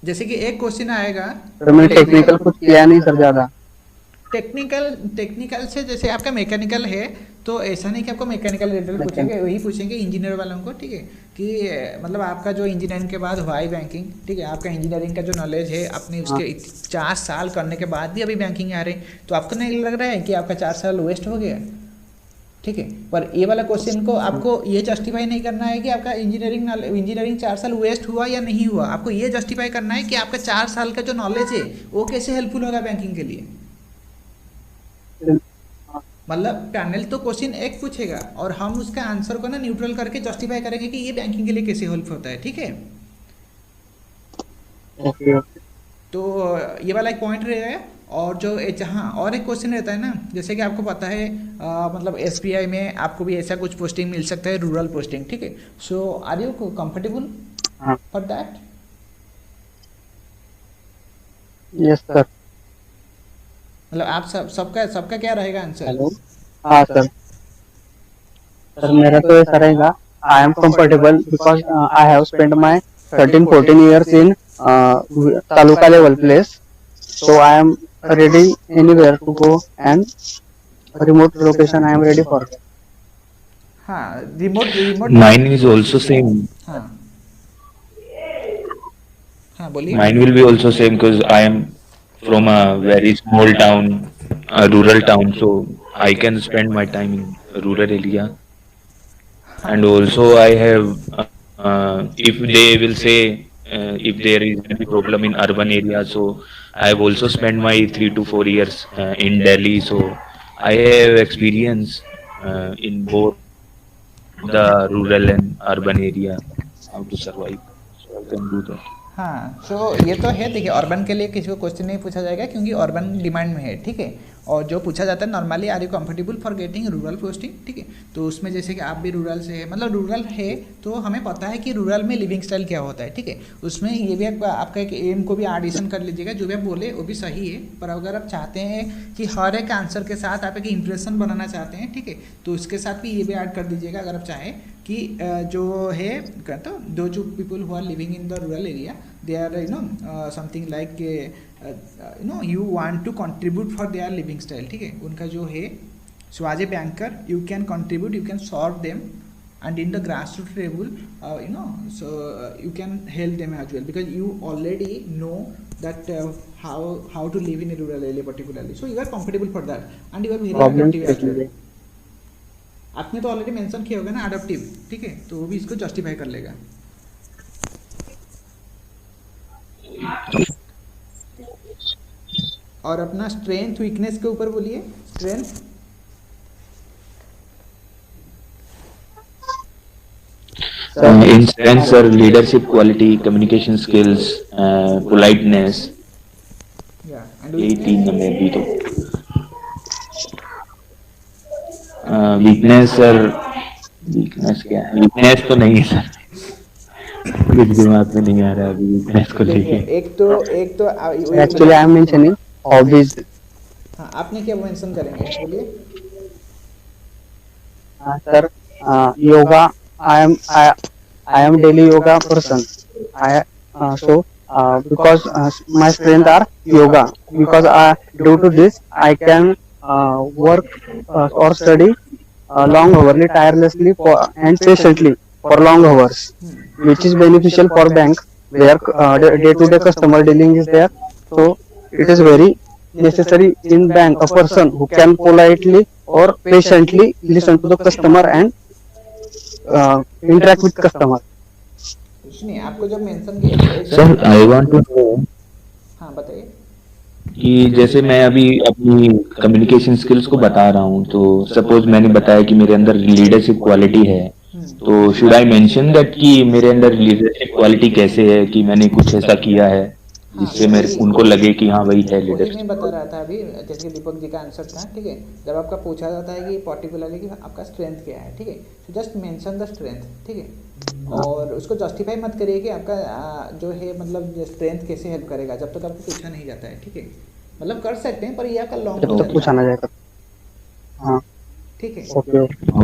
[SPEAKER 1] जैसे कि एक क्वेश्चन आएगा,
[SPEAKER 2] तो मैं टेक्निकल कुछ किया नहीं सर ज्यादा।
[SPEAKER 1] टेक्निकल से जैसे आपका मैकेनिकल है तो ऐसा नहीं कि आपको मैकेनिकल रिलेटेड पूछेंगे, वही पूछेंगे इंजीनियर वालों को, ठीक है। कि मतलब आपका जो इंजीनियरिंग के बाद हुआ है बैंकिंग, ठीक है, आपका इंजीनियरिंग का जो नॉलेज है आपने उसके 4 साल करने के बाद भी अभी बैंकिंग आ रही, तो आपको नहीं लग रहा है कि आपका 4 साल वेस्ट हो गया, ठीक है। पर ये वाला क्वेश्चन को आपको ये जस्टिफाई नहीं करना है कि आपका इंजीनियरिंग 4 साल वेस्ट हुआ या नहीं हुआ। आपको ये जस्टिफाई करना है कि आपका 4 साल का जो नॉलेज है वो कैसे हेल्पफुल होगा बैंकिंग के लिए, मतलब पैनल तो क्वेश्चन एक पूछेगा और हम उसका आंसर को ना न्यूट्रल करके जस्टिफाई करेंगे कि ये बैंकिंग के लिए कैसे हेल्प होता है, ठीक है।
[SPEAKER 2] Okay okay.
[SPEAKER 1] तो ये वाला एक पॉइंट रहेगा। और जो हाँ, और एक क्वेश्चन रहता है ना, जैसे कि आपको पता है मतलब एसबीआई में आपको भी ऐसा कुछ पोस्टिंग मिल सकता है, रूरल पोस्टिंग, ठीक है। सो आर यू कंफर्टेबल
[SPEAKER 2] हाँ
[SPEAKER 1] फॉर दैट?
[SPEAKER 2] Yes sir.
[SPEAKER 1] मतलब आप सबका सबका क्या रहेगा आंसर?
[SPEAKER 2] हेलो। हाँ सर। सर मेरा तो ऐसा रहेगा, I am comfortable because I have spend my 13-14 years in taluka level place, so I am ready anywhere to go, and remote location I am ready for.
[SPEAKER 1] हाँ, remote remote
[SPEAKER 6] Mine is also same.
[SPEAKER 1] हाँ हाँ, बोलिए।
[SPEAKER 6] Mine will be also same because I am from a very small town, a rural town, so I can spend my time in rural area. And also I have, if they will say if there is any problem in urban area, so I have also spent my 3 to 4 years in Delhi, so I have experience in both the rural and urban area how to survive. So I can do that.
[SPEAKER 1] हाँ, सो ये तो है, देखिए urban के लिए किसी को question नहीं पूछा जाएगा क्योंकि अर्बन डिमांड में है, ठीक है। और जो पूछा जाता है normally, are you comfortable for getting rural posting, ठीक है। तो उसमें जैसे कि आप भी रूरल से है, मतलब रूरल है तो हमें पता है कि रूरल में लिविंग स्टाइल क्या होता है, ठीक है। उसमें ये भी आपका एक एम को भी एडिशन कर लीजिएगा, जो भी आप बोले वो भी सही है। पर अगर आप चाहते हैं कि हर एक आंसर के साथ आप एक इंप्रेशन बनाना चाहते हैं, ठीक है, तो उसके साथ भी ये भी ऐड कर दीजिएगा अगर आप चाहें कि जो है कहते हो दो जो people who are living in the rural area, they are something like you want to contribute for their living style, ठीक है, उनका जो है। So as a banker you can contribute, you can solve them, and in the grassroots level so you can help them as well, because you already know that how to live in a rural area particularly, so you are comfortable for that and you are very adaptive as well. आपने तो already mention किया होगा ना adoptive, ठीक है, तो वो भी इसको जस्टिफाई कर लेगा। और अपना स्ट्रेंथ वीकनेस के ऊपर बोलिए। Strength
[SPEAKER 6] In strengths are leadership quality, communication skills, politeness.
[SPEAKER 1] या एंड
[SPEAKER 6] यही 3 नंबर भी तो। वीकनेस सर, वीकनेस क्या है? वीकनेस तो नहीं है सर, कुछ दिमाग में नहीं आ रहा अभी वीकनेस को
[SPEAKER 1] देखिए,
[SPEAKER 6] लेके।
[SPEAKER 1] एक तो
[SPEAKER 2] actually I am mentioning hobbies.
[SPEAKER 1] हाँ, आपने क्या मेंशन करेंगे, बोलिए।
[SPEAKER 2] Sir yoga, I am daily yoga person. So because my strength are yoga, because due to this I can work or study long hourly, tirelessly and patiently for long hours, which is beneficial for bank where day to day customer dealing is there. So it is very necessary in bank a person who can politely or patiently listen to the customer and interact with customer.
[SPEAKER 1] सुनिए, आपको जब mention किया
[SPEAKER 6] sir I want to know
[SPEAKER 1] हाँ बताइए।
[SPEAKER 6] कि जैसे मैं अभी अपनी कम्युनिकेशन स्किल्स को बता रहा हूँ, तो सपोज मैंने बताया कि मेरे अंदर लीडरशिप क्वालिटी है, तो शुड आई मेंशन दैट कि मेरे अंदर लीडरशिप क्वालिटी कैसे है, कि मैंने कुछ ऐसा किया है जिससे मेरे उनको लगे कि हाँ वही है
[SPEAKER 1] वही
[SPEAKER 6] लीडरशिप।
[SPEAKER 1] मैं बता रहा था अभी, जैसे कि दीपक जी का आंसर था, ठीक है। जब आपका पूछा जाता है कि पर्टिकुलरली कि आपका स्ट्रेंथ क्या है, ठीक है, तो जस्ट मेंशन द स्ट्रेंथ, ठीक है। और उसको जस्टिफाई मत करिए कि आपका जो है मतलब स्ट्रेंथ कैसे हेल्प करेगा, जब तक आपको पूछा नहीं जाता है, ठीक है। मतलब कर सकते हैं पर ये आपका लॉन्ग
[SPEAKER 2] जब तक पूछा ना जाएगा। हाँ
[SPEAKER 1] ठीक है।
[SPEAKER 2] Okay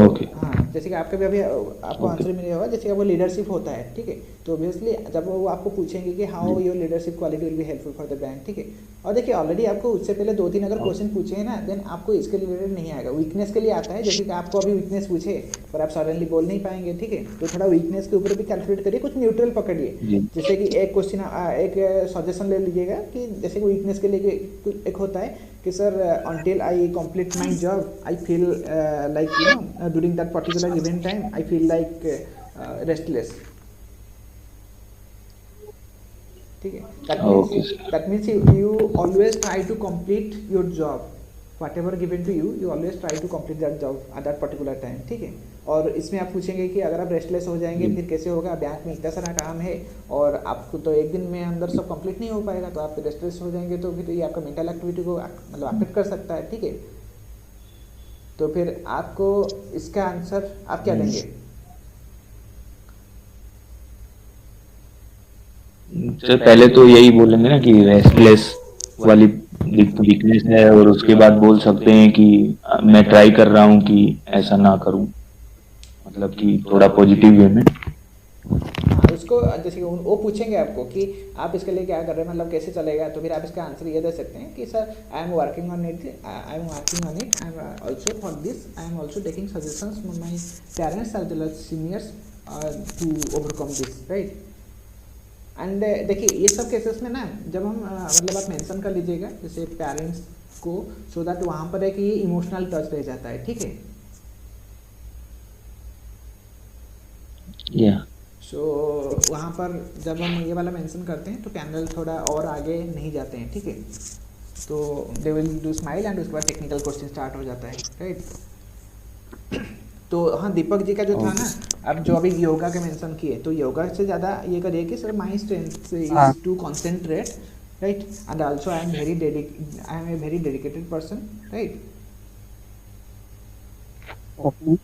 [SPEAKER 6] okay.
[SPEAKER 1] हाँ, जैसे कि आपके भी अभी आपको आंसर मिल होगा, जैसे कि वो लीडरशिप होता है, ठीक है, तो ऑब्वियसली जब वो आपको पूछेंगे कि how your leadership quality will be helpful for the bank, ठीक है। और देखिए ऑलरेडी आपको उससे पहले 2-3 अगर क्वेश्चन पूछे हैं ना, देन आपको इसके रिलेटेड नहीं आएगा, वीकनेस के लिए आता है। जैसे कि आपको अभी वीकनेस पूछे पर आप सडनली बोल नहीं पाएंगे, ठीक है, तो थोड़ा वीकनेस के ऊपर भी कैलकुलेट करिए, कुछ न्यूट्रल पकड़िए। जैसे कि एक क्वेश्चन एक सजेशन ले लीजिएगा कि जैसे कि वीकनेस के लिए एक होता है कि sir until I complete my job I feel like during that particular given time I feel like restless, ठीक है। that means you always try to complete your job whatever given to you, you always try to complete that job at that particular time, ठीक है। और इसमें आप पूछेंगे कि अगर आप रेस्टलेस हो जाएंगे फिर कैसे होगा, बैंक में इतना सारा काम है और आपको तो एक दिन में अंदर सब कंप्लीट नहीं हो पाएगा, तो आप रेस्टलेस हो जाएंगे तो फिर ये आपका मेंटल एक्टिविटी को मतलब अफेक्ट कर सकता है, ठीक है। तो फिर आपको इसका आंसर आप क्या देंगे?
[SPEAKER 6] सर पहले तो यही बोलेंगे ना कि रेस्टलेस वाली वीकनेस है, और उसके बाद बोल सकते हैं कि मैं ट्राई कर रहा हूँ कि ऐसा ना करूँ, मतलब कि थोड़ा पॉजिटिव वे में।
[SPEAKER 1] हाँ, उसको जैसे कि वो पूछेंगे आपको कि आप इसके लिए क्या कर रहे हैं, मतलब कैसे चलेगा, तो फिर आप इसका आंसर ये दे सकते हैं कि sir I am working on it, I am also for this, I am also taking suggestions from my parents as well as seniors to overcome this, right. And देखिए ये सब केसेस में ना जब हम मतलब आप मेंशन कर लीजिएगा जैसे पेरेंट्स को, सो दैट वहाँ पर है कि ये इमोशनल टच रह जाता है, ठीक है। सो वहाँ पर जब हम ये वाला मेंशन करते हैं तो कैंडल थोड़ा और आगे नहीं जाते हैं, ठीक है। तो they will do smile and उसके बाद टेक्निकल क्वेश्चन स्टार्ट हो जाता है, राइट। तो हाँ, दीपक जी का जो था ना, अब जो अभी योगा के मेंशन किए, तो योगा से ज़्यादा ये करिए कि sir my strength is to concentrate, right, and also I am a very dedicated person, right.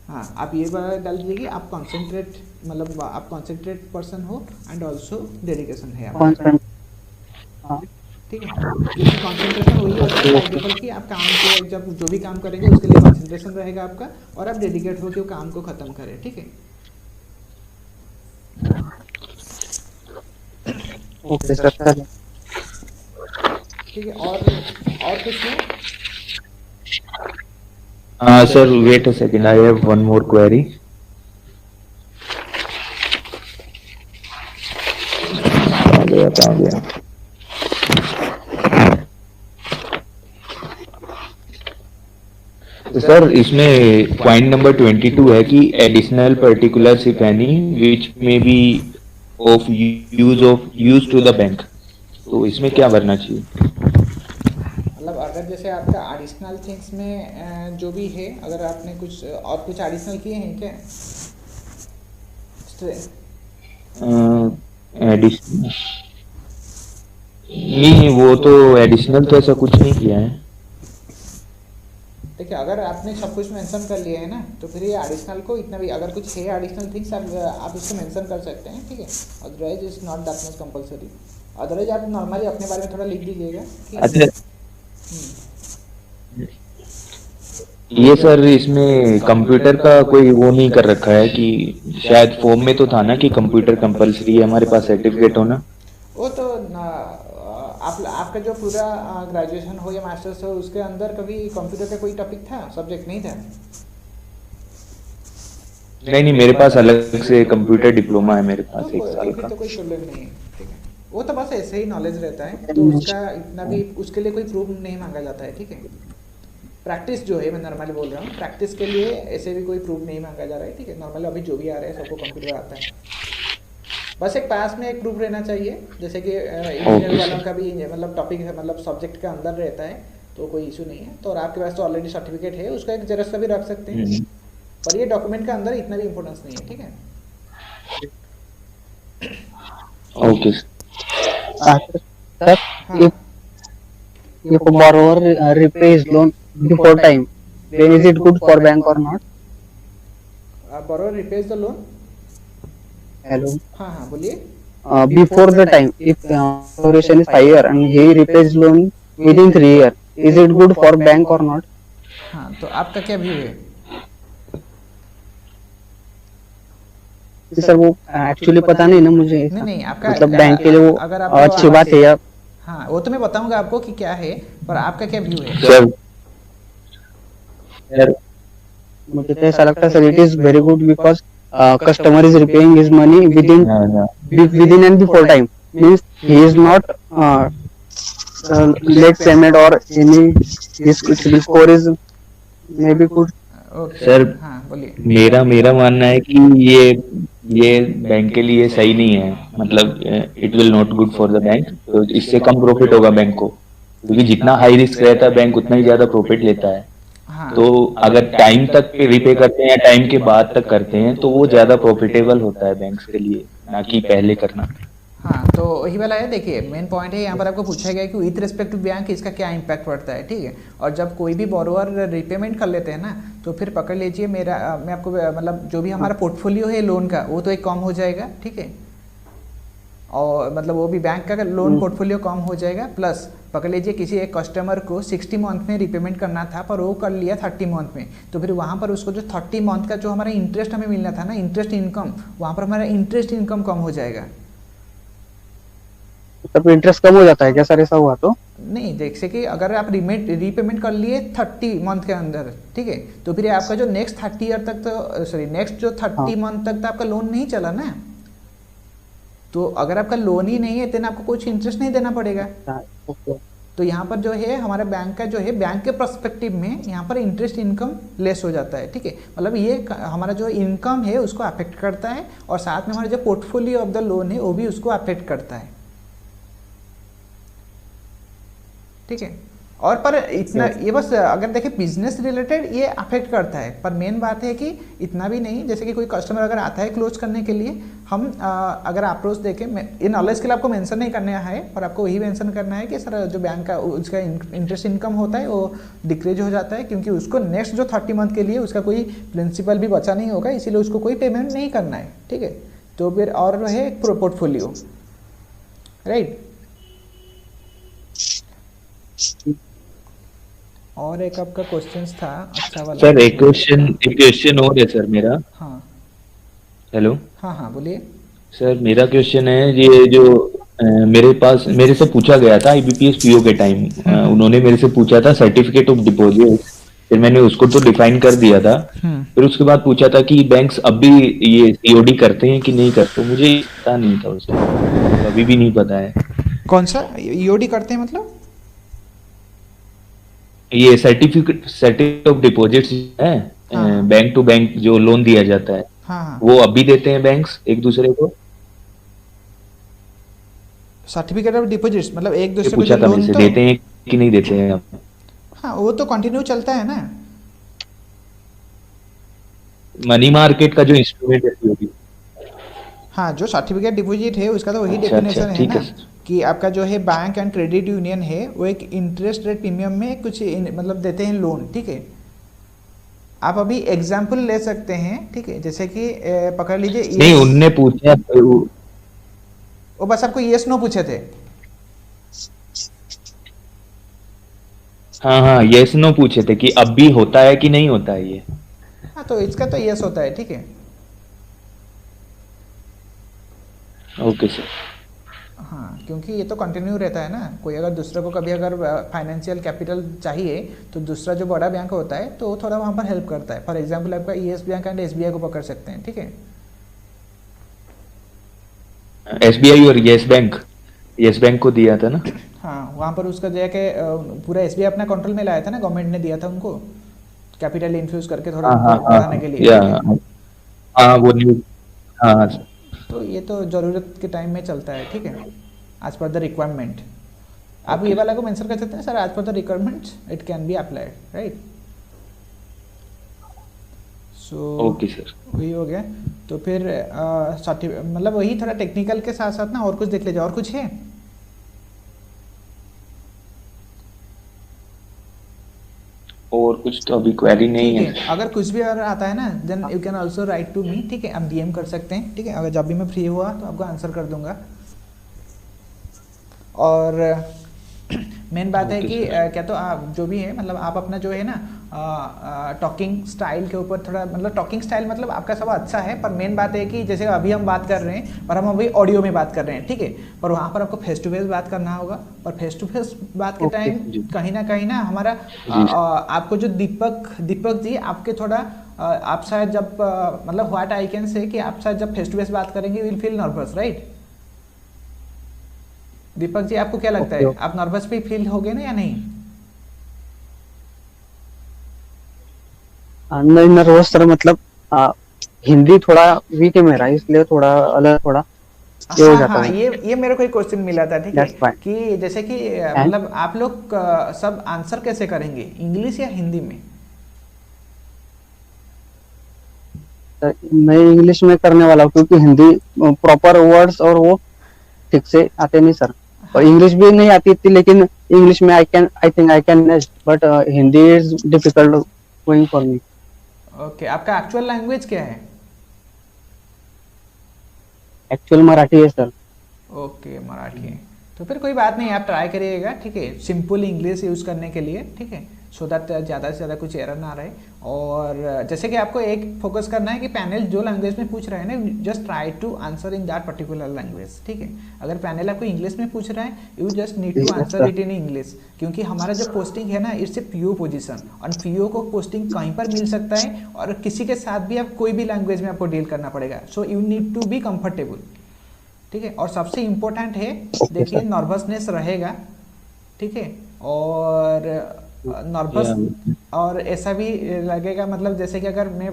[SPEAKER 1] हाँ, आप ये बात डाल दीजिए कि आप कॉन्सेंट्रेट, मतलब आप कॉन्सेंट्रेट पर्सन हो एंड ऑल्सो डेडिकेशन है आपका, ठीक है। क्योंकि कॉन्सेंट्रेशन वही होता है एग्जाम्पल कि आप काम को जब जो भी काम करेंगे उसके लिए कॉन्सेंट्रेशन रहेगा आपका, और आप डेडिकेट हो कि वो काम को ख़त्म करें, ठीक है।
[SPEAKER 2] ओके सर,
[SPEAKER 1] ठीक है। और कुछ नहीं?
[SPEAKER 6] Sir wait a second, I have one more query. आ गया। तो सर इसमें पॉइंट नंबर 22 है कि additional particulars if any which में be of use to the bank, तो इसमें क्या भरना चाहिए?
[SPEAKER 1] मतलब अगर जैसे आपका एडिशनल थिंग्स में जो भी है, अगर आपने कुछ और कुछ एडिशनल किए हैं क्या?
[SPEAKER 6] एडिशनल नहीं, वो तो एडिशनल तो ऐसा कुछ नहीं किया है।
[SPEAKER 1] देखिए अगर आपने सब कुछ मेंशन कर लिया है ना, तो फिर ये एडिशनल को इतना भी अगर कुछ है एडिशनल थिंग्स आप इसको मेंशन कर सकते हैं, ठीक है। Otherwise is not that much compulsory. Otherwise आप नॉर्मली अपने बारे में थोड़ा लिख दीजिएगा।
[SPEAKER 6] अच्छा, ये सर इसमें कंप्यूटर का कोई वो नहीं कर रखा है कि शायद फॉर्म में तो था ना कि कंप्यूटर कंपलसरी है हमारे पास सर्टिफिकेट होना।
[SPEAKER 1] वो तो आपका जो पूरा ग्रेजुएशन हो या मास्टर्स हो उसके अंदर कभी कंप्यूटर का कोई टॉपिक था, सब्जेक्ट नहीं था?
[SPEAKER 6] नहीं, मेरे पास अलग से कंप्यूटर डिप्लोमा है मेरे पास, एक साल का।
[SPEAKER 1] तो कोई प्रॉब्लम नहीं है, ठीक है। वो तो बस ऐसे ही नॉलेज रहता है, तो उसका इतना भी उसके लिए कोई प्रूफ नहीं मांगा जाता है, ठीक है। प्रैक्टिस जो है, मैं नॉर्मली बोल रहा हूँ, प्रैक्टिस के लिए ऐसे भी कोई प्रूफ नहीं मांगा जा रहा है, ठीक है। नॉर्मली अभी जो भी आ रहा है सबको कंप्यूटर आता है, बस एक पास में एक प्रूफ रहना चाहिए, जैसे कि इंजीनियर वालों का भी मतलब टॉपिक है, मतलब सब्जेक्ट का अंदर रहता है, तो कोई इशू नहीं है। तो और आपके पास तो ऑलरेडी सर्टिफिकेट है, उसका एक जेरॉक्स भी रख सकते हैं, पर ये डॉक्यूमेंट का अंदर इतना भी इम्पोर्टेंस नहीं है, ठीक है।
[SPEAKER 6] Okay
[SPEAKER 2] sir, if a borrower repays loan before time, then is it good for bank or not?
[SPEAKER 1] borrower repays the loan?
[SPEAKER 2] Hello.
[SPEAKER 1] हाँ बोलिए।
[SPEAKER 2] Before the time, if duration is 5 years and he repays loan within 3 years, is it good for bank or not?
[SPEAKER 1] हाँ, तो आपका क्या view है?
[SPEAKER 2] Sir वो actually पता नहीं ना मुझे,
[SPEAKER 1] नहीं आपका
[SPEAKER 2] मतलब बैंक के लिए वो
[SPEAKER 1] अगर
[SPEAKER 2] अच्छी बात है या?
[SPEAKER 1] हाँ, वो तो मैं बताऊंगा आपको कि क्या है, पर आपका क्या व्यू है?
[SPEAKER 6] सर
[SPEAKER 2] मुझे तो ऐसा लगता है sir, it is very good because customer is repaying his money within and before time, means he is not late payment or any his score is maybe good.
[SPEAKER 6] Sir
[SPEAKER 1] हाँ बोलिए।
[SPEAKER 6] मेरा मानना है कि ये बैंक के लिए सही नहीं है, मतलब it will not good for the bank, तो इससे कम प्रॉफिट होगा बैंक को, क्योंकि जितना हाई रिस्क रहता है बैंक उतना ही ज्यादा प्रॉफिट लेता है।
[SPEAKER 1] हाँ
[SPEAKER 6] तो अगर टाइम तक पे रिपे करते हैं या टाइम के बाद तक करते हैं तो वो ज्यादा प्रॉफिटेबल होता है बैंक्स के लिए, ना कि पहले करना।
[SPEAKER 1] हाँ, तो वही वाला है। देखिए मेन पॉइंट है यहाँ पर आपको पूछा गया है कि विथ रिस्पेक्ट टू बैंक इसका क्या इम्पैक्ट पड़ता है, ठीक है। और जब कोई भी बोरोवर रिपेमेंट कर लेते हैं ना, तो फिर पकड़ लीजिए मेरा मैं आपको मतलब जो भी हमारा पोर्टफोलियो है लोन का वो तो एक कम हो जाएगा, ठीक है। और मतलब वो भी बैंक का लोन पोर्टफोलियो कम हो जाएगा, प्लस पकड़ लीजिए किसी एक कस्टमर को 60 मंथ में रिपेमेंट करना था पर वो कर लिया 30 मंथ में, तो फिर वहाँ पर उसको जो 30 मंथ का जो हमारा इंटरेस्ट हमें मिलना था ना, इंटरेस्ट इनकम, वहाँ पर हमारा इंटरेस्ट इनकम कम हो जाएगा।
[SPEAKER 2] तब इंटरेस्ट कम हो जाता है क्या सर, ऐसा हुआ तो?
[SPEAKER 1] नहीं, जैसे कि अगर आप रीपेमेंट कर लिए 30 मंथ के अंदर, ठीक है, तो फिर आपका जो नेक्स्ट 30 ईयर तक तो सॉरी नेक्स्ट जो 30 मंथ तक तो आपका लोन नहीं चला ना। तो अगर आपका लोन ही नहीं है तो आपको कुछ इंटरेस्ट नहीं देना पड़ेगा। तो यहाँ पर जो है हमारे बैंक का जो है बैंक के पर्सपेक्टिव में यहाँ पर इंटरेस्ट इनकम लेस हो जाता है, ठीक है। मतलब ये हमारा जो इनकम है उसको अफेक्ट करता है और साथ में हमारा जो पोर्टफोलियो ऑफ द लोन है वो भी उसको अफेक्ट करता है, ठीक है। और पर इतना ये बस अगर देखें बिजनेस रिलेटेड ये अफेक्ट करता है, पर मेन बात है कि इतना भी नहीं। जैसे कि कोई कस्टमर अगर आता है क्लोज करने के लिए, हम अगर अप्रोच देखें, ये नॉलेज के लिए आपको मेंशन नहीं करना है, पर आपको वही मेंशन करना है कि सर जो बैंक का उसका इंटरेस्ट इनकम होता है वो डिक्रीज हो जाता है, क्योंकि उसको नेक्स्ट जो 30 मंथ के लिए उसका कोई प्रिंसिपल भी बचा नहीं होगा, इसीलिए उसको कोई पेमेंट नहीं करना है, ठीक है। तो फिर और है पोर्टफोलियो, राइट। और एक आपका क्वेश्चंस था अच्छा वाला।
[SPEAKER 6] सर एक क्वेश्चन और है सर मेरा।
[SPEAKER 1] हाँ
[SPEAKER 6] हेलो।
[SPEAKER 1] हाँ हाँ बोलिए।
[SPEAKER 6] सर मेरा क्वेश्चन है ये जो मेरे से पूछा गया था आईबीपीएस पीओ के टाइम, उन्होंने मेरे से पूछा था सर्टिफिकेट ऑफ डिपॉजिट, फिर मैंने उसको तो डिफाइन कर दिया था, फिर उसके बाद पूछा था कि बैंक्स अब भी ये सीओडी करते हैं कि नहीं करते, मुझे पता नहीं था उसका, अभी भी नहीं पता है।
[SPEAKER 1] कौन सा ईओडी करते हैं मतलब?
[SPEAKER 6] ये सर्टिफिकेट ऑफ डिपॉजिट्स है,
[SPEAKER 1] हाँ।
[SPEAKER 6] बैंक टू बैंक जो लोन दिया जाता है,
[SPEAKER 1] हाँ हाँ,
[SPEAKER 6] वो अभी देते हैं बैंक्स एक दूसरे को?
[SPEAKER 1] सर्टिफिकेट ऑफ डिपॉजिट्स मतलब एक
[SPEAKER 6] ये
[SPEAKER 1] दूसरे को
[SPEAKER 6] पूछा
[SPEAKER 1] जो
[SPEAKER 6] था
[SPEAKER 1] लोन
[SPEAKER 6] मेरे से,
[SPEAKER 1] तो
[SPEAKER 6] देते हैं कि नहीं देते हैं?
[SPEAKER 1] हाँ वो तो कंटिन्यू चलता है ना।
[SPEAKER 6] मनी मार्केट का जो इंस्ट्रूमेंट है COD।
[SPEAKER 1] हाँ, जो सर्टिफिकेट डिपॉजिट है उसका तो वही
[SPEAKER 6] अच्छा,
[SPEAKER 1] डेफिनेशन
[SPEAKER 6] अच्छा,
[SPEAKER 1] है
[SPEAKER 6] ठीक
[SPEAKER 1] ना,
[SPEAKER 6] है सर।
[SPEAKER 1] कि आपका जो है बैंक एंड क्रेडिट यूनियन है वो एक इंटरेस्ट रेट प्रीमियम में कुछ मतलब देते हैं लोन, ठीक है। आप अभी एग्जाम्पल ले सकते हैं, ठीक है, जैसे कि पकड़ लीजिए
[SPEAKER 6] नहीं, उनने पूछा
[SPEAKER 1] वो बस आपको यस नो पूछे थे।
[SPEAKER 6] हाँ हाँ, यस नो पूछे थे कि अब भी होता है कि नहीं होता है ये।
[SPEAKER 1] हाँ तो इसका तो यस होता है, ठीक है।
[SPEAKER 6] Okay sir.
[SPEAKER 1] हाँ, क्योंकि ये तो कंटिन्यू रहता है ना। कोई अगर दूसरे को कभी अगर फाइनेंशियल कैपिटल चाहिए तो दूसरा जो बड़ा बैंक होता है तो वो थोड़ा वहाँ पर हेल्प करता है। फॉर एग्जांपल आपका ईएस बैंक एंड एसबीआई को पकड़ सकते हैं, ठीक है।
[SPEAKER 6] SBI और यस बैंक को दिया था ना।
[SPEAKER 1] हाँ, वहाँ पर उसका जो है कि पूरा एसबीआई अपना कंट्रोल में लाया था ना, गवर्नमेंट ने दिया था उनको कैपिटल इन्फ्यूज करके थोड़ा
[SPEAKER 6] हाँ हाँ
[SPEAKER 1] बढ़ाने के
[SPEAKER 6] हाँ,
[SPEAKER 1] लिए,
[SPEAKER 6] या
[SPEAKER 1] ठीक है?
[SPEAKER 6] हाँ वो न्यूज, हाँ हाँ सर।
[SPEAKER 1] तो ये तो ज़रूरत के टाइम में चलता है, ठीक है, एज पर द रिक्वायरमेंट। आप ये वाला को मेंशन कर सकते हैं sir, as per the requirements it can be applied, right. So
[SPEAKER 6] okay sir.
[SPEAKER 1] वही हो गया। तो फिर मतलब वही थोड़ा टेक्निकल के साथ साथ ना और कुछ देख लीजिए। और कुछ है?
[SPEAKER 6] और कुछ तो अभी क्वेरी नहीं
[SPEAKER 1] ठीक
[SPEAKER 6] है।
[SPEAKER 1] है, अगर कुछ भी अगर आता है ना then you can also write to me, ठीक है। आप डीएम कर सकते हैं, ठीक है। अगर जब भी मैं फ्री हुआ तो आपको आंसर कर दूंगा। और मेन बात है कि क्या तो आप जो भी है मतलब आप अपना जो है ना टॉकिंग स्टाइल के ऊपर थोड़ा मतलब टॉकिंग स्टाइल मतलब आपका सब अच्छा है, पर मेन बात है कि जैसे अभी हम बात कर रहे हैं पर हम अभी ऑडियो में बात कर रहे हैं, ठीक है। पर वहाँ पर आपको फेस टू फेस बात करना होगा। पर फेस टू फेस बात के टाइम कहीं ना हमारा आपको जो दीपक जी आपके थोड़ा आप शायद जब मतलब व्हाट आई कैन से कि आप शायद जब फेस टू फेस बात करेंगे will feel nervous, right? Deepak ji आपको क्या लगता है, आप नर्वस भी फील होगे ना या नहीं?
[SPEAKER 2] नहीं नर्वस सर, मतलब हिंदी थोड़ा वीक है मेरा, इसलिए थोड़ा अलग थोड़ा ये हो
[SPEAKER 1] हाँ
[SPEAKER 2] जाता
[SPEAKER 1] हाँ,
[SPEAKER 2] है।
[SPEAKER 1] ये मेरे को एक क्वेश्चन मिला था, ठीक है,
[SPEAKER 2] That's fine.
[SPEAKER 1] कि जैसे कि
[SPEAKER 2] And
[SPEAKER 1] मतलब आप लोग सब आंसर कैसे करेंगे, इंग्लिश या हिंदी में?
[SPEAKER 2] मैं इंग्लिश में करने वाला हूँ क्योंकि हिंदी प्रॉपर वर्ड्स और वो ठीक से आते नहीं सर, और
[SPEAKER 1] हाँ,
[SPEAKER 2] इंग्लिश भी नहीं आती थी, लेकिन इंग्लिश में I think I can, but Hindi is difficult going for me.
[SPEAKER 1] Okay, आपका एक्चुअल लैंग्वेज क्या है?
[SPEAKER 2] एक्चुअल मराठी है सर।
[SPEAKER 1] ओके, मराठी है, तो फिर कोई बात नहीं, आप ट्राई करिएगा, ठीक है, सिंपल इंग्लिश यूज़ करने के लिए, ठीक है, सो दैट ज़्यादा से ज़्यादा कुछ एरर ना रहे। और जैसे कि आपको एक फोकस करना है कि पैनल जो लैंग्वेज में पूछ रहा है ना, just try to answer in that particular language, ठीक है। अगर पैनल आपको इंग्लिश में पूछ रहा है, you just need to answer it in English, क्योंकि हमारा जो पोस्टिंग है ना, इट्स ए पीओ पोजीशन, और पीओ को पोस्टिंग कहीं पर मिल सकता है, और किसी के साथ भी आप कोई भी लैंग्वेज में आपको डील करना पड़ेगा, so you need to be comfortable, ठीक है। और सबसे इम्पोर्टेंट है, देखिए, नर्वसनेस रहेगा, ठीक है, और नर्वस, और ऐसा भी लगेगा, मतलब जैसे कि अगर मैं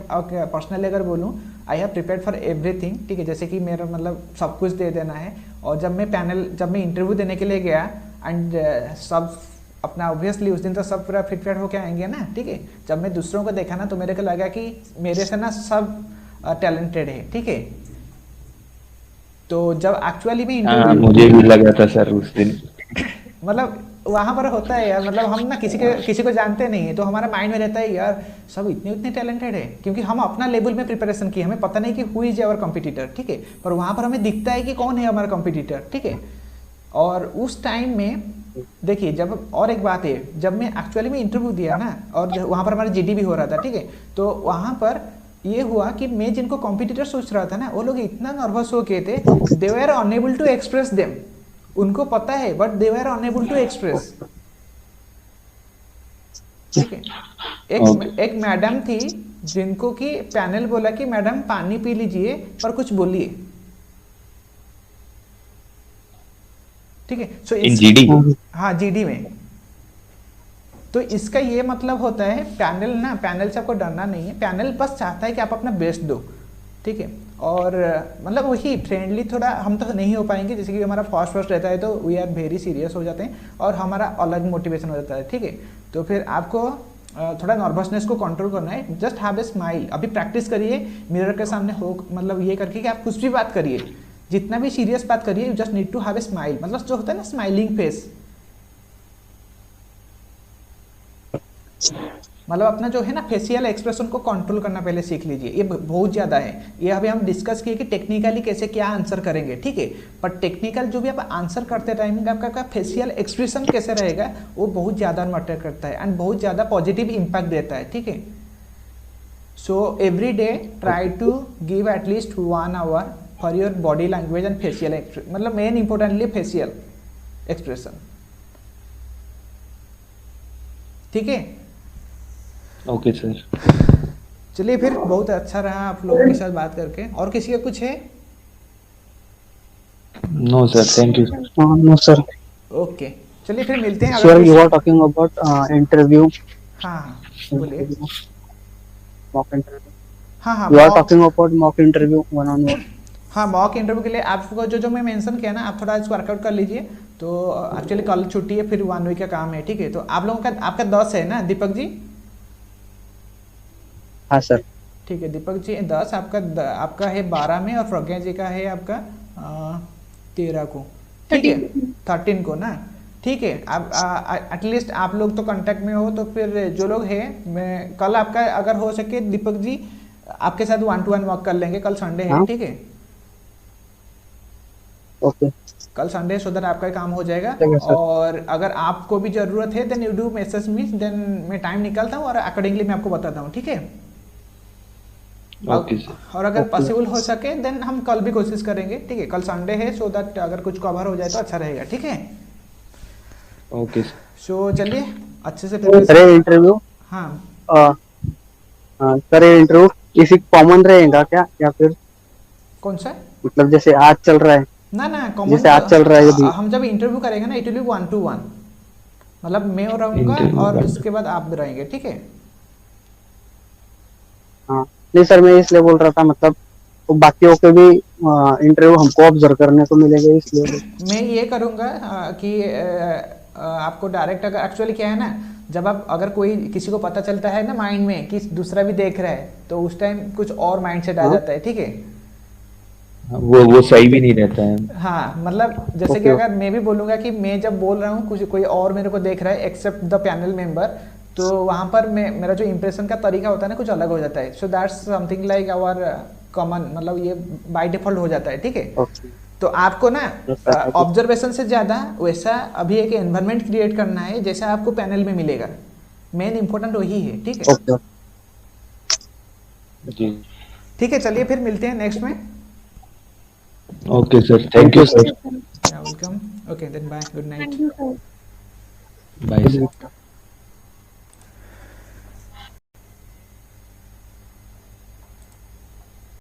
[SPEAKER 1] पर्सनली अगर बोलूँ, I have prepared for everything, ठीक है, जैसे कि मेरा मतलब सब कुछ दे देना है। और जब मैं इंटरव्यू देने के लिए गया, एंड सब अपना ऑब्वियसली उस दिन तो सब पूरा फिट होके आएंगे ना, ठीक है। जब मैं दूसरों को देखा ना, तो मेरे को लगा कि मेरे से ना सब टैलेंटेड है, ठीक है। तो जब एक्चुअली में
[SPEAKER 6] हाँ,
[SPEAKER 1] इंटरव्यू,
[SPEAKER 6] मुझे भी लगा था सर उस दिन।
[SPEAKER 1] मतलब वहाँ पर होता है यार, मतलब हम ना किसी को जानते नहीं है, तो हमारा माइंड में रहता है यार सब इतने उतने टैलेंटेड है, क्योंकि हम अपना लेवल में प्रिपरेशन किए, हमें पता नहीं कि हु इज आवर कॉम्पिटिटर, ठीक है, पर वहाँ पर हमें दिखता है कि कौन है हमारा कॉम्पिटिटर, ठीक है। और उस टाइम में देखिए, जब और एक बात है, जब मैं एक्चुअली में इंटरव्यू दिया ना, और वहाँ पर हमारा जीडी भी हो रहा था, ठीक है, तो वहाँ पर ये हुआ कि मैं जिनको कॉम्पिटिटर सोच रहा था ना, वो लोग इतना नर्वस हो गए थे, they were unable to express them, उनको पता है but they were unable to express, ठीक है। एक मैडम थी जिनको कि पैनल बोला कि मैडम पानी पी लीजिए पर कुछ बोलिए, ठीक है। सो
[SPEAKER 6] इन जीडी।
[SPEAKER 1] हाँ, जीडी में। तो इसका ये मतलब होता है, पैनल से आपको डरना नहीं है, पैनल बस चाहता है कि आप अपना बेस्ट दो, ठीक है। और मतलब वही फ्रेंडली, थोड़ा हम तो नहीं हो पाएंगे, जैसे कि हमारा फर्स्ट रहता है तो वी आर वेरी सीरियस हो जाते हैं, और हमारा अलग मोटिवेशन हो जाता है, ठीक है। तो फिर आपको थोड़ा नर्वसनेस को कंट्रोल करना है, जस्ट हैव ए स्माइल। अभी प्रैक्टिस करिए मिरर के सामने हो, मतलब ये करके कि आप कुछ भी बात करिए, जितना भी सीरियस बात करिए, you just need to have a smile, मतलब जो होता है ना स्माइलिंग फेस, मतलब अपना जो है ना फेशियल एक्सप्रेशन को कंट्रोल करना पहले सीख लीजिए, ये बहुत ज़्यादा है। ये अभी हम डिस्कस किए कि टेक्निकली कैसे क्या आंसर करेंगे, ठीक है, पर टेक्निकल जो भी आप आंसर करते टाइम आपका फेशियल एक्सप्रेशन कैसे रहेगा, वो बहुत ज़्यादा मैटर करता है, एंड बहुत ज़्यादा पॉजिटिव इम्पैक्ट देता है, ठीक है। So every day try to give at least 1 hour for your body language and facial, मतलब मेन इंपॉर्टेंटली फेशियल एक्सप्रेशन, ठीक है।
[SPEAKER 6] Okay sir.
[SPEAKER 1] चलिए फिर, बहुत अच्छा रहा आप लोगों के साथ बात करके। और किसी का कुछ है?
[SPEAKER 6] No sir, thank you.
[SPEAKER 2] No sir.
[SPEAKER 1] Okay, चलिए फिर मिलते हैं।
[SPEAKER 2] सर,
[SPEAKER 1] अगर
[SPEAKER 2] you are talking about interview,
[SPEAKER 1] हाँ बोलिए।
[SPEAKER 2] मॉक इंटरव्यू,
[SPEAKER 1] हाँ हाँ,
[SPEAKER 2] you are
[SPEAKER 1] mock,
[SPEAKER 2] talking about mock interview 1-on-1।
[SPEAKER 1] हाँ, मॉक इंटरव्यू के लिए आपको जो मैं मेंशन किया ना, आप थोड़ा इसको वर्कआउट कर लीजिए। तो एक्चुअली कल छुट्टी है, फिर 1 वीक का काम है, ठीक है। तो आप लोगों का, आपका 10 है ना दीपक जी?
[SPEAKER 2] हाँ सर।
[SPEAKER 1] ठीक है दीपक जी, 10 आपका है 12 में, और प्रज्ञा जी का है आपका 13 को, ठीक है, 13 को ना, ठीक है। आप एटलीस्ट आप लोग तो कांटेक्ट में हो, तो फिर जो लोग हैं, मैं कल आपका अगर हो सके दीपक जी आपके साथ 1-to-1 वॉक कर लेंगे, कल संडे है, ठीक है।
[SPEAKER 2] ओके,
[SPEAKER 1] कल संडे, सो दैट आपका काम हो जाएगा।
[SPEAKER 2] ठीक है सर।
[SPEAKER 1] और अगर आपको भी जरूरत है, then you do message me, then मैं टाइम निकालता हूँ और अकॉर्डिंगली मैं आपको बताता हूँ, ठीक है।
[SPEAKER 6] Okay sir.
[SPEAKER 1] और अगर पॉसिबल हो सके देन हम कल भी कोशिश करेंगे, ठीक है। कल संडे है, सो दैट अगर कुछ कवर हो जाए तो अच्छा रहेगा, ठीक है।
[SPEAKER 6] Okay sir.
[SPEAKER 1] सो चलिए अच्छे से
[SPEAKER 2] सर ये इंटरव्यू,
[SPEAKER 1] हाँ,
[SPEAKER 2] सर ये इंटरव्यू किसी कॉमन रहेगा क्या, या फिर
[SPEAKER 1] कौन सा?
[SPEAKER 2] मतलब जैसे आज चल रहा है,
[SPEAKER 1] ना कॉमन,
[SPEAKER 2] जैसे आज चल रहा है अभी?
[SPEAKER 1] हम जब इंटरव्यू करेंगे ना, इट विल बी 1-to-1, मतलब मैं और रहूँगा
[SPEAKER 6] Interview
[SPEAKER 1] और
[SPEAKER 6] 1-to-1।
[SPEAKER 1] उसके बाद आप भी रहेंगे, ठीक है।
[SPEAKER 2] हाँ, नहीं सर, मैं इसलिए बोल रहा था, मतलब तो बाकियों के भी इंटरव्यू हमको ऑब्जर्व करने को मिलेगा, इसलिए।
[SPEAKER 1] मैं ये करूँगा कि आपको डायरेक्ट, अगर एक्चुअली क्या है ना, जब आप अगर कोई किसी को पता चलता है ना माइंड में कि दूसरा भी देख रहा है, तो उस टाइम कुछ और माइंड सेट आ
[SPEAKER 2] हाँ।
[SPEAKER 1] जाता है, ठीक है।
[SPEAKER 6] वो सही भी नहीं रहता है।
[SPEAKER 1] हाँ, मतलब जैसे कि
[SPEAKER 2] Okay.
[SPEAKER 1] अगर मैं भी बोलूँगा कि मैं जब बोल रहा हूँ कुछ, कोई और मेरे को देख रहा है एक्सेप्ट द पैनल मेंबर, तो वहाँ पर मेरा जो इंप्रेशन का तरीका होता है ना, कुछ अलग हो जाता है। So that's something like our common, मतलब ये बाय डिफॉल्ट हो जाता है, ठीक है।
[SPEAKER 2] Okay.
[SPEAKER 1] तो आपको ना
[SPEAKER 2] Yes, sir.
[SPEAKER 1] ऑब्जर्वेशन से ज़्यादा वैसा अभी एक एनवायरनमेंट क्रिएट करना है जैसा आपको पैनल में मिलेगा। मेन इंपॉर्टेंट वही है, ठीक है।
[SPEAKER 2] Okay.
[SPEAKER 6] जी।
[SPEAKER 1] ठीक है, चलिए फिर मिलते हैं नेक्स्ट में।
[SPEAKER 6] Okay sir, thank you sir.
[SPEAKER 1] Welcome. Okay then bye, good night.
[SPEAKER 5] Thank you sir.
[SPEAKER 6] Bye sir.